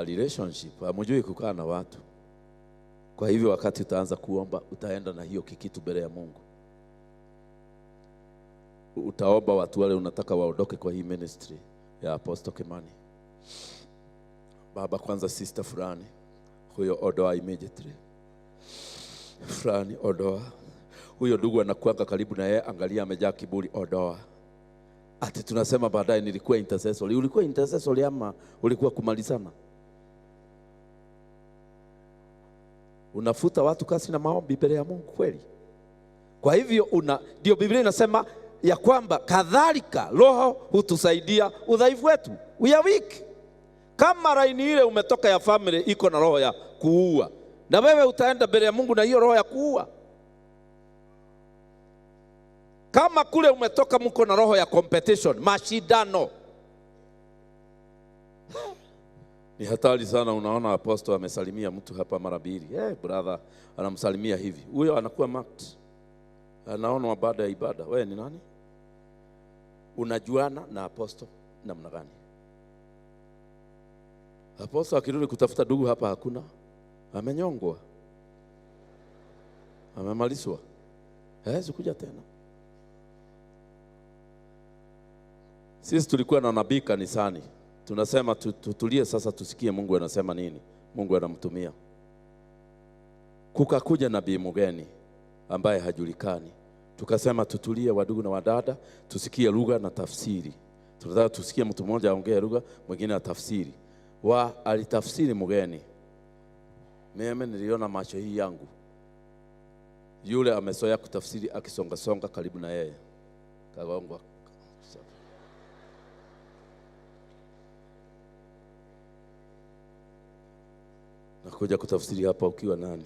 relationship. Hamjui kukaa na watu. Kwa hivyo wakati utaanza kuomba, utaenda na hiyo kikitu mbele ya Mungu. Utaomba watu wale unataka waondoke kwa hii ministry ya Apostle Kimani. Baba, kwanza sister fulani, huyo odoa immediately. Fulani odoa. Huyo ndugu anakuanga karibu na yeye, angalia amejaa kiburi, odoa. Ati tunasema baadaye nilikuwa intercessor. Ulikuwa intercessor ama ulikuwa kumalizana? Unafuta watu kasi na maombi mbele ya Mungu kweli? Kwa hivyo ndio Biblia inasema ya kwamba kadhalika roho hutusaidia udhaifu wetu. We are weak. Kama raini ile umetoka ya family iko na roho ya kuua, na wewe utaenda mbele ya Mungu na hiyo roho ya kuua. Kama kule umetoka mko na roho ya competition, mashindano, ni hatari sana. Unaona apostle amesalimia mtu hapa mara 2. Brother anamsalimia hivi, huyo anakuwa marked. Anaona baada ya ibada, wewe ni nani? Unajuana na apostle namna gani? Apostle akirudi kutafuta ndugu hapa hakuna. Amenyongwa. Amemalizwa. Hawezi kuja tena. Sisi tulikuwa na nabii kanisani. Tunasema tutulie sasa tusikie Mungu anasema nini. Mungu anamtumia. Kukakuja nabii mgeni ambaye hajulikani. Tukasema tutulie wadugu na wadada, tusikie lugha na tafsiri. Tunataka tusikie mtu mmoja aongee lugha, mwingine atafsiri. Alitafsiri mgeni. Mimi niliona macho hii yangu. Yule amesoea kutafsiri akisonga songa karibu na yeye. Kagongwa. Nakuja kutafsiri hapa ukiwa nani?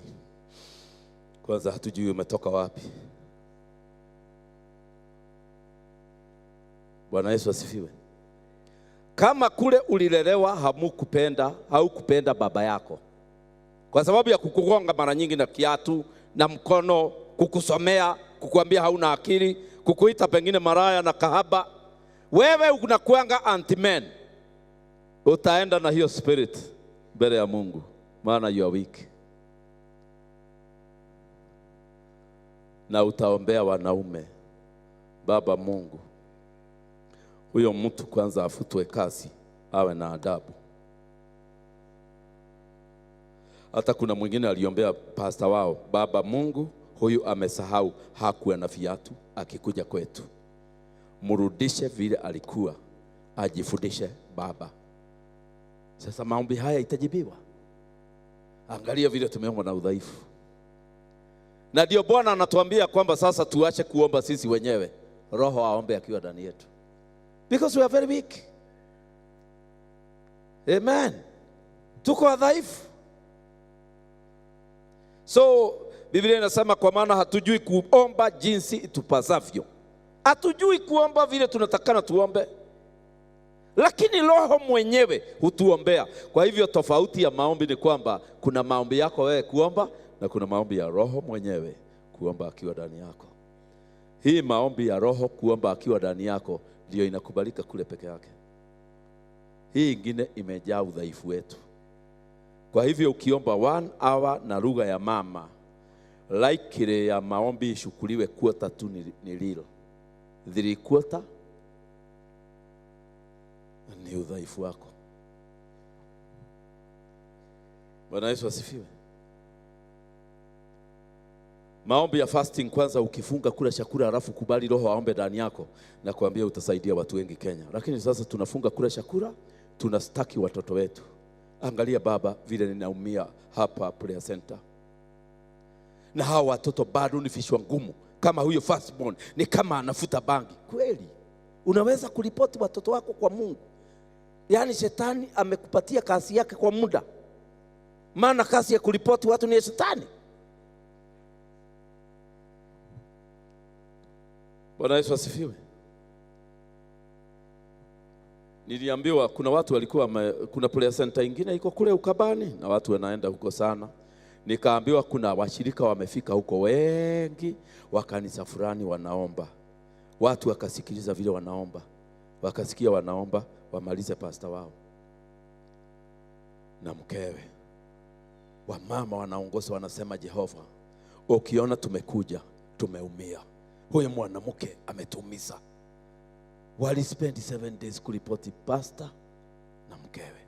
Kwanza hatujui umetoka wapi. Bwana Yesu asifiwe. Kama kule ulilelewa haukupenda baba yako, kwa sababu ya kukugonga mara nyingi na kiatu na mkono, kukusomea, kukuambia hauna akili, kukuita pengine maraya na kahaba, wewe unakuanga anti-man. Utaenda na hiyo spirit mbele ya Mungu, maana you are weak. Na utaombea wanaume, Baba Mungu, huyo mtu kwanza afutwe kazi, awe na adabu. Hata kuna mwingine aliombea pastor wao, Baba Mungu, huyu amesahau hakuwa na viatu akikuja kwetu, mrudishe vile alikuwa, ajifundishe baba. Sasa maombi haya itajibiwa. Angalia vile tumeomba na udhaifu. Na ndio Bwana anatuambia kwamba sasa tuache kuomba sisi wenyewe, Roho aombe akiwa ndani yetu, because we are very weak. Amen. Tuko wadhaifu. So Biblia inasema kwa maana hatujui kuomba jinsi itupasavyo. Hatujui kuomba vile tunatakana tuombe, lakini Roho mwenyewe hutuombea. Kwa hivyo tofauti ya maombi ni kwamba kuna maombi yako wewe kuomba na kuna maombi ya Roho mwenyewe kuomba akiwa ndani yako. Hii maombi ya Roho kuomba akiwa ndani yako ndio inakubalika kule peke yake. Hii ingine imejaa udhaifu wetu. Kwa hivyo ukiomba 1 hour na lugha ya mama, like ya maombi ishukuliwe quarter tu ni lilo. 3 quarter ni udhaifu wako. Bwana Yesu asifiwe. Maombi ya fasting kwanza, ukifunga kula chakula alafu kubali Roho aombe ndani yako, na kuambia utasaidia watu wengi Kenya. Lakini sasa tunafunga kula chakula, tunastaki watoto wetu. Angalia baba vile ninaumia hapa prayer center. Na hawa watoto bado ni vichwa ngumu. Kama huyo firstborn ni kama anafuta bangi. Kweli unaweza kuripoti watoto wako kwa Mungu? Yaani shetani amekupatia kazi yake kwa muda. Maana kazi ya kuripoti watu ni ya shetani. Bwana Yesu asifiwe. Niliambiwa kuna watu walikuwa kuna prayer center ingine iko kule Ukabani na watu wanaenda huko sana. Nikaambiwa kuna washirika wamefika huko wengi wa kanisa fulani wanaomba. Watu wakasikiliza vile wanaomba. Wakasikia wanaomba, wamalize pastor wao na mkewe. Wamama wanaongoza wanasema, Jehova, ukiona tumekuja, tumeumia. Huyo mwanamke ametuumiza. Wali spend 7 days kuripoti pastor na mkewe.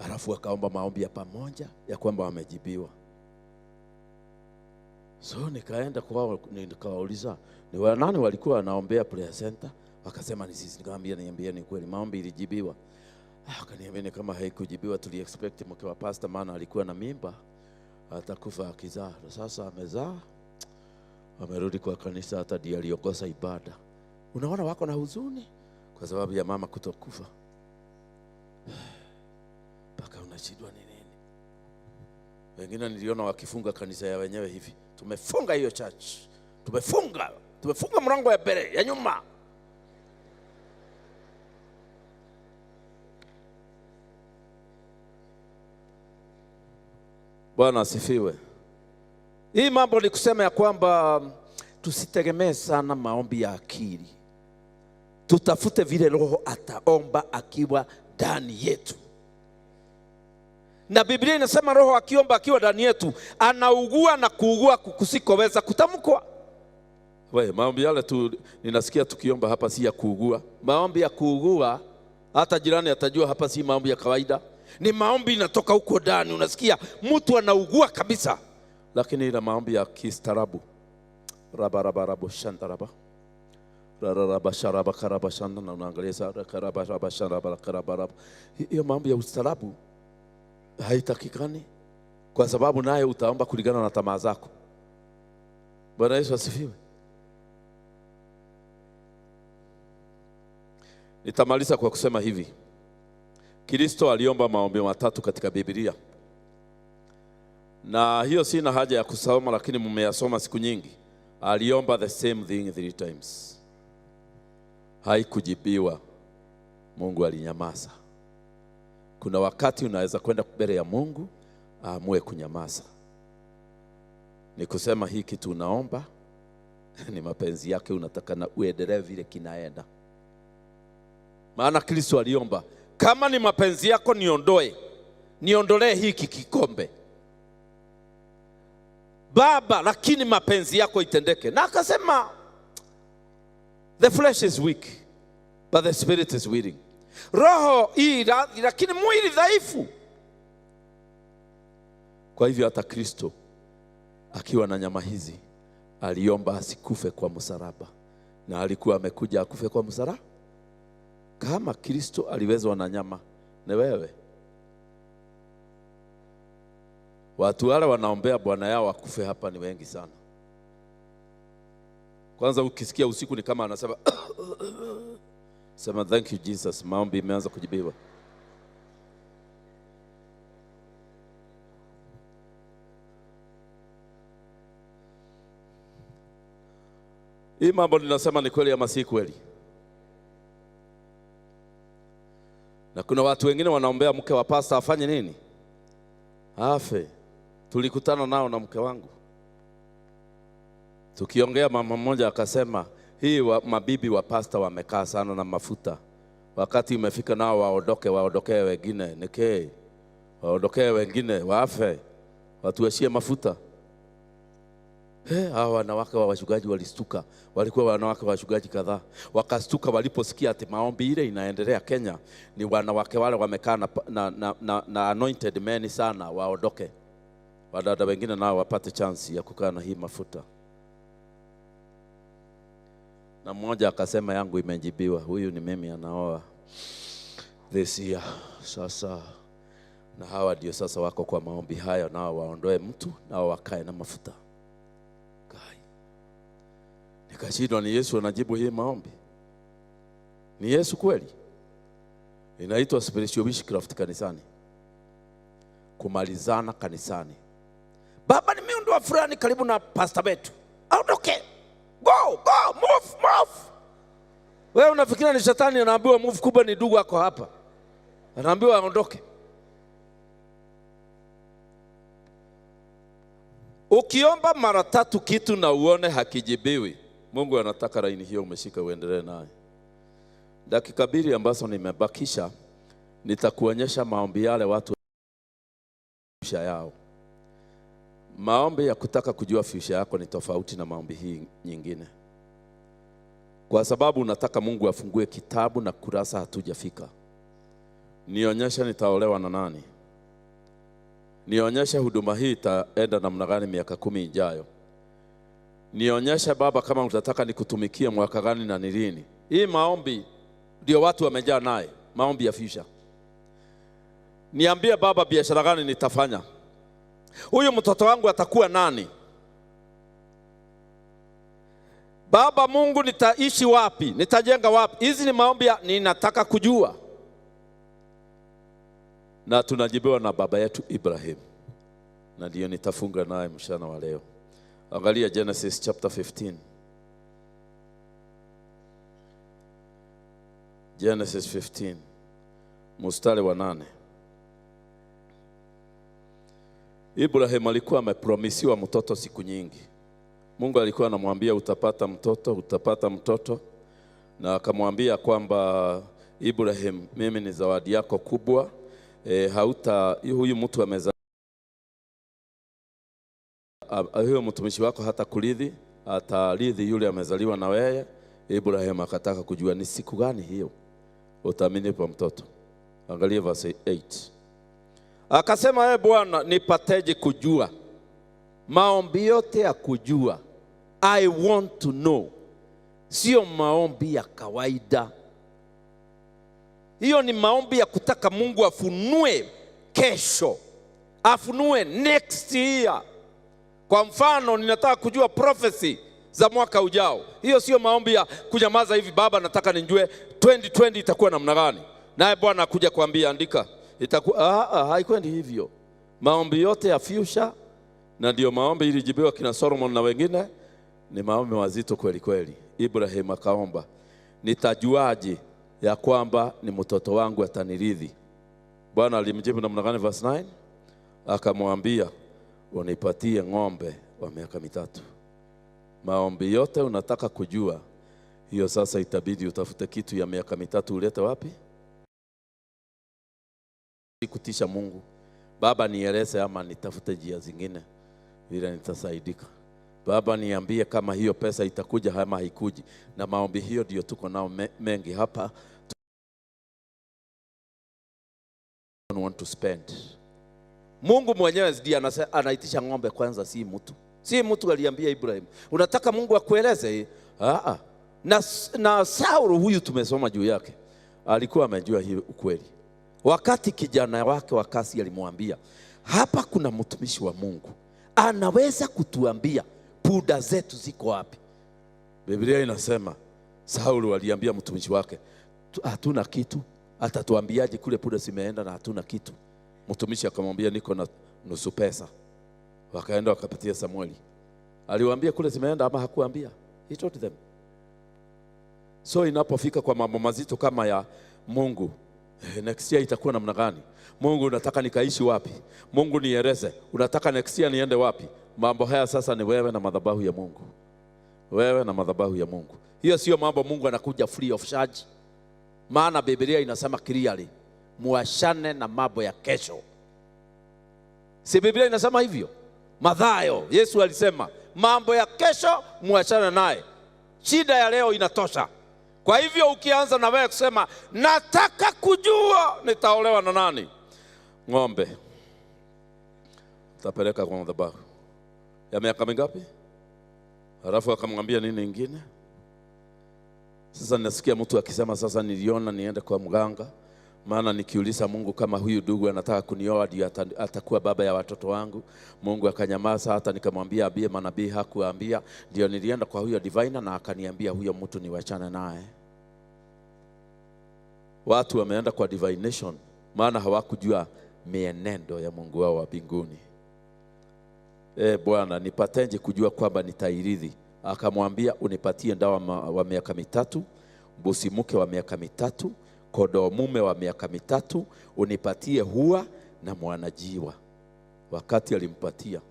Alafu wakaomba maombi ya pamoja ya kwamba wamejibiwa. So nikaenda kwao nikawauliza, ni nani walikuwa wanaombea prayer center? Wakasema ni sisi. Nikamwambia niambieni kweli maombi ilijibiwa? Akaniambia kama haikujibiwa tuli expect mke wa pastor, maana alikuwa na mimba atakufa akizaa. Sasa amezaa, amerudi kwa kanisa, hata ndiye aliongoza ibada. Unaona wako na huzuni kwa sababu ya mama kutokufa. Paka unashindwa ni nini? Wengine niliona wakifunga kanisa ya wenyewe hivi. Tumefunga hiyo church. Tumefunga mlango ya mbele, ya nyuma. Bwana asifiwe. Hii mambo ni kusema ya kwamba tusitegemee sana maombi ya akili. Tutafute vile Roho ataomba akiwa ndani yetu. Na Biblia inasema Roho akiomba akiwa ndani yetu, anaugua na kuugua kusikoweza kutamkwa. Wewe maombi yale tu ninasikia tukiomba hapa si ya kuugua. Maombi ya kuugua hata jirani atajua hapa si maombi ya kawaida. Ni maombi inatoka huko ndani, unasikia mtu anaugua kabisa. Lakini ila maombi ya kistaarabu. Rabarabarabu shandaraba. Rararaba sharaba karaba shanda, na unaangalia sana karaba sharaba karaba. Hiyo maombi ya ustaarabu haitakikani, kwa sababu naye utaomba kulingana na tamaa zako. Bwana Yesu asifiwe. Nitamaliza kwa kusema hivi. Kristo aliomba maombi matatu katika Biblia. Na hiyo sina haja ya kusoma, lakini mmeyasoma siku nyingi. Aliomba the same thing 3 times. Haikujibiwa. Mungu alinyamaza. Kuna wakati unaweza kwenda mbele ya Mungu aamue kunyamaza. Ni kusema hii kitu unaomba ni mapenzi yake, unataka na uendelee vile kinaenda. Maana Kristo aliomba, kama ni mapenzi yako niondolee hiki kikombe Baba, lakini mapenzi yako itendeke. Na akasema the flesh is weak, but the spirit is willing. Roho hii radhi, lakini mwili dhaifu. Kwa hivyo hata Kristo akiwa na nyama hizi aliomba asikufe kwa msalaba, na alikuwa amekuja akufe kwa msalaba. Kama Kristo aliwezwa na nyama, na wewe? Watu wale wanaombea bwana yao akufe hapa ni wengi sana. Kwanza ukisikia usiku ni kama anasema sema thank you Jesus, maombi imeanza kujibiwa. Hii mambo ninasema ni kweli ama si kweli? Na kuna watu wengine wanaombea mke wa pastor afanye nini? Afe. Tulikutana nao na mke wangu, tukiongea, mama mmoja akasema hii mabibi wa pastor wamekaa sana na mafuta, wakati umefika nao waondokee wengine. Nikee waondokee wengine wafe, watuashie mafuta. Hawa wanawake wa wachungaji walistuka. Walikuwa wanawake wa wachungaji kadhaa, wakastuka waliposikia ati maombi ile inaendelea Kenya. Ni wanawake wale wamekaa na anointed men sana, waondoke, wadada wengine nao wapate chance ya kukaa na hii mafuta. Na mmoja akasema yangu imejibiwa, huyu ni mimi anaoa this year sasa. Na hawa ndio sasa wako kwa maombi haya, nao waondoe mtu nao wakae na mafuta. Nikashindwa, ni Yesu anajibu hii maombi? Ni Yesu kweli? Inaitwa spiritual witchcraft kanisani, kumalizana kanisani. Baba nimeondoa fulani karibu na pastor wetu, aondoke, go move. Wewe unafikiri ni shetani anaambiwa move? Kubwa ni ndugu wako hapa anaambiwa aondoke. Ukiomba mara 3 kitu na uone hakijibiwi, Mungu anataka laini hiyo umeshika uendelee naye. Dakika 2 ambazo nimebakisha nitakuonyesha maombi yale watu future yao. Maombi ya kutaka kujua future yako ni tofauti na maombi hii nyingine, kwa sababu unataka Mungu afungue kitabu na kurasa hatujafika. Nionyeshe nitaolewa na nani, nionyeshe huduma hii itaenda namna gani miaka 10 ijayo, nionyeshe Baba kama utataka nikutumikie mwaka gani na ni lini. Hii maombi ndio watu wamejaa naye, maombi ya future. Niambie Baba biashara gani nitafanya, huyu mtoto wangu atakuwa nani, Baba Mungu nitaishi wapi, nitajenga wapi. Hizi ni maombi ninataka kujua, na tunajibiwa na baba yetu Ibrahim, na ndio nitafunga naye mchana wa leo. Angalia Genesis chapter 15. Genesis 15 mstari wa 8. Ibrahim alikuwa amepromisiwa mtoto siku nyingi. Mungu alikuwa anamwambia utapata mtoto, na akamwambia kwamba Ibrahim, mimi ni zawadi yako kubwa. Huyu mtu huyo mtumishi wako hata kuridhi, atarithi yule amezaliwa na wewe. Ibrahim akataka kujua ni siku gani hiyo utaamini kwa mtoto. Angalia verse 8. Akasema, Bwana nipateje kujua? Maombi yote ya kujua, I want to know, sio maombi ya kawaida. Hiyo ni maombi ya kutaka Mungu afunue kesho, afunue next year. Kwa mfano, ninataka kujua prophecy za mwaka ujao. Hiyo sio maombi ya kunyamaza hivi, Baba nataka nijue 2020 itakuwa namna gani, naye Bwana akuja kuambia andika itakuwa. Haikwendi hivyo. Maombi yote ya future, na ndio maombi ilijibiwa kina Solomon na wengine, ni maombi mazito kweli kweli. Ibrahim akaomba, nitajuaje ya kwamba ni mtoto wangu atanirithi? Bwana alimjibu namna gani? Verse 9, akamwambia unipatie ng'ombe wa miaka 3. Maombi yote unataka kujua, hiyo sasa itabidi utafute kitu ya miaka 3 ulete wapi? Kutisha Mungu, Baba nieleze ama nitafute njia zingine vile nitasaidika. Baba, niambie kama hiyo pesa itakuja ama haikuji. Na maombi hiyo ndio tuko nao mengi hapa. Don't want to spend. Mungu mwenyewe ndiye anaitisha ng'ombe kwanza, si mtu. Si mtu aliambia Ibrahim, unataka Mungu akueleze? Na Saul huyu tumesoma juu yake, alikuwa amejua hiyo ukweli. Wakati kijana wake wa kasi alimwambia, hapa kuna mtumishi wa Mungu anaweza kutuambia puda zetu ziko wapi. Biblia inasema Saul aliambia mtumishi wake, hatuna kitu, atatuambiaje kule puda zimeenda na hatuna kitu. Mtumishi akamwambia, niko na nusu pesa. Wakaenda wakapatia Samueli. Aliwaambia kule zimeenda ama hakuambia? He told them. So inapofika kwa mambo mazito kama ya Mungu, next year itakuwa namna gani? Mungu, unataka nikaishi wapi? Mungu nieleze, unataka next year niende wapi? Mambo haya sasa ni wewe na madhabahu ya Mungu. Wewe na madhabahu ya Mungu. Hiyo sio mambo Mungu anakuja free of charge. Maana Biblia inasema clearly, muashane na mambo ya kesho. Si Biblia inasema hivyo? Mathayo, Yesu alisema mambo ya kesho muachane naye. Shida ya leo inatosha. Kwa hivyo ukianza na wewe kusema nataka kujua nitaolewa na nani, ng'ombe utapeleka kwa madhabahu ya miaka mingapi? Halafu akamwambia nini ingine? Sasa nasikia mtu akisema sasa niliona niende kwa mganga, maana nikiuliza Mungu kama huyu ndugu anataka kunioa ndio atakuwa baba ya watoto wangu. Mungu akanyamaza, hata nikamwambia abie manabii hakuambia. Ndio nilienda kwa huyo diviner na akaniambia huyo mtu niwachane naye. Watu wameenda kwa divination maana hawakujua mienendo ya Mungu wao wa mbinguni. Bwana, nipatenje kujua kwamba nitairithi. Akamwambia, unipatie ndawa wa miaka 3, mbuzi mke wa miaka 3, kondoo mume wa miaka 3, unipatie hua na mwanajiwa. Wakati alimpatia,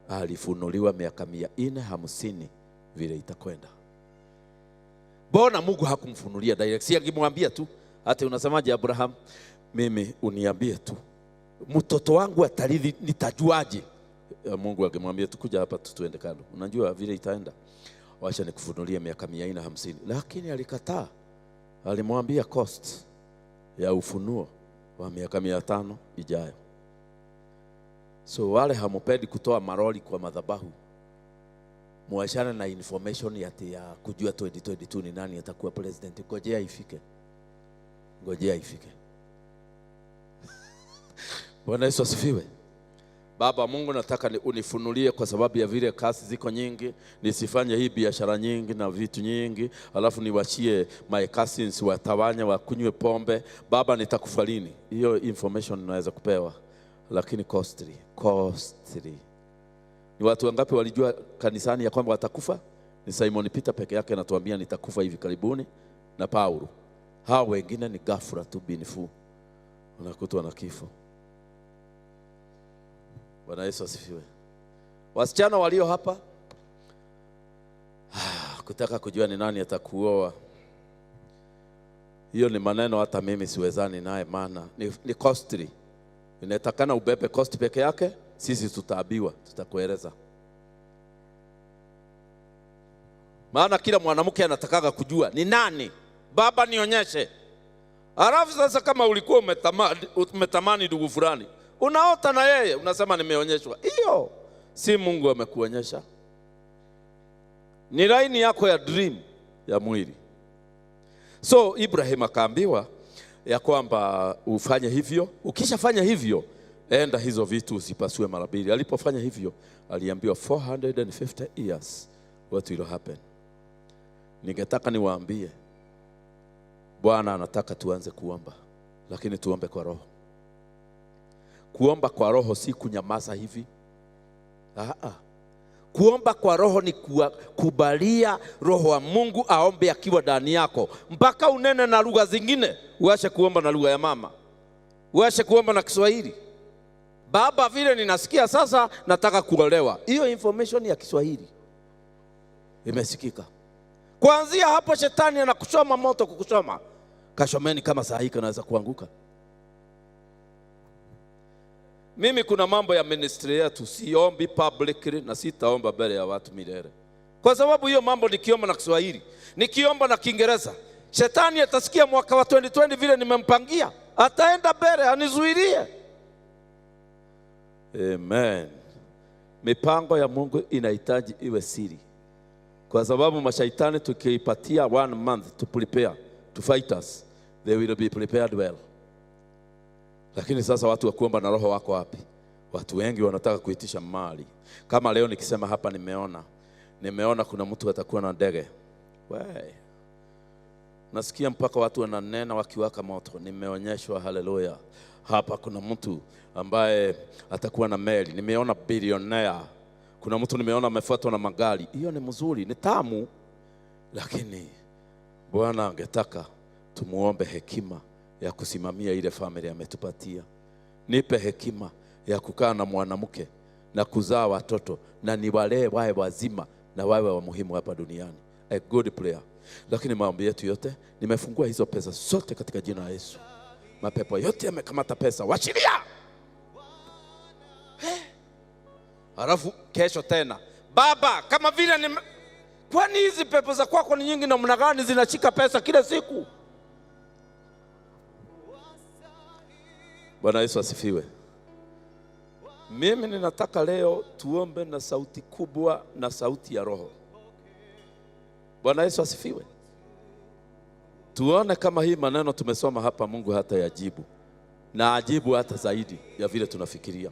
alifunuliwa miaka 450 vile itakwenda. Bona Mungu hakumfunulia direct, si akimwambia tu, hata unasemaje Abraham, mimi uniambie tu mtoto wangu atarithi nitajuaje? Mungu akimwambia tukuja hapa tuende kando, unajua vile itaenda, wacha nikufunulie miaka 450. Lakini alikataa. Alimwambia cost ya ufunuo wa miaka 500 ijayo. So wale hamupendi kutoa maroli kwa madhabahu, muachane na information ya kujua 2022 ni nani atakuwa president. Ngojea ifike. Ngojea ifike. Bwana Yesu asifiwe. Baba Mungu, nataka unifunulie kwa sababu ya vile kasi ziko nyingi, nisifanye hii biashara nyingi na vitu nyingi, alafu niwachie my cousins watawanya wakunywe pombe. Baba, nitakufa lini? Hiyo information naweza kupewa, lakini costly. Ni watu wangapi walijua kanisani ya kwamba watakufa? Ni Simon Peter peke yake anatuambia nitakufa hivi karibuni, na Paulo. Hao wengine ni ghafla tu binifu, unakutwa na kifo. Bwana Yesu asifiwe. Wasichana walio hapa, kutaka kujua ni nani atakuoa, hiyo ni maneno hata mimi siwezani naye, maana ni costly. Inatakana ubebe cost peke yake, sisi tutaabiwa, tutakueleza. Maana kila mwanamke anataka kujua ni nani, baba nionyeshe. Alafu sasa kama ulikuwa umetamani ndugu fulani, unaota na yeye unasema nimeonyeshwa. Hiyo si Mungu amekuonyesha, ni line yako ya dream ya mwili. So Ibrahim akaambiwa ya kwamba ufanye hivyo. Ukishafanya hivyo, enda hizo vitu usipasue mara mbili. Alipofanya hivyo, aliambiwa 450 years what will happen. Ningetaka niwaambie, Bwana anataka tuanze kuomba, lakini tuombe kwa roho. Kuomba kwa roho si kunyamaza hivi. Kuomba kwa roho ni kubalia roho wa Mungu aombe akiwa ndani yako, mpaka unene na lugha zingine. Uache kuomba na lugha ya mama, uache kuomba na Kiswahili. Baba, vile ninasikia sasa nataka kuolewa. Hiyo information ya Kiswahili imesikika. Kuanzia hapo shetani anakuchoma moto kukuchoma. Kashomeni kama saa hii kanaweza kuanguka. Mimi kuna mambo ya ministry yetu siombi publicly na sitaomba mbele ya watu milele. Kwa sababu hiyo mambo nikiomba na Kiswahili, nikiomba na Kiingereza, shetani atasikia mwaka wa 2020 vile nimempangia, ataenda mbele anizuilie. Amen. Mipango ya Mungu inahitaji iwe siri. Kwa sababu mashaitani tukiipatia 1 month to prepare to fight us, they will be prepared well. Lakini sasa watu wa kuomba na roho wako wapi? Watu wengi wanataka kuitisha mali. Kama leo nikisema hapa nimeona kuna mtu atakuwa na ndege. Nasikia mpaka watu wananena wakiwaka moto. Nimeonyeshwa, haleluya. Hapa kuna mtu ambaye atakuwa na meli. Nimeona billionaire. Kuna mtu nimeona amefuatwa na magari. Hiyo ni mzuri, ni tamu. Lakini Bwana angetaka tumuombe hekima ya kusimamia ile familia ametupatia. Nipe hekima ya kukaa na mwanamke na kuzaa watoto na niwalee wawe wazima na wawe wa muhimu hapa duniani. A good prayer. Lakini maombi yetu yote, nimefungua hizo pesa zote katika jina la Yesu. Mapepo yote yamekamata pesa, wachilia. Halafu kesho tena, Baba, kama vile kwani hizi pepo za kwako ni nyingi na namna gani zinashika pesa kila siku? Bwana Yesu asifiwe. Mimi ninataka leo tuombe na sauti kubwa na sauti ya roho. Bwana Yesu asifiwe. Tuone kama hii maneno tumesoma hapa Mungu hata yajibu. Na ajibu hata zaidi ya vile tunafikiria.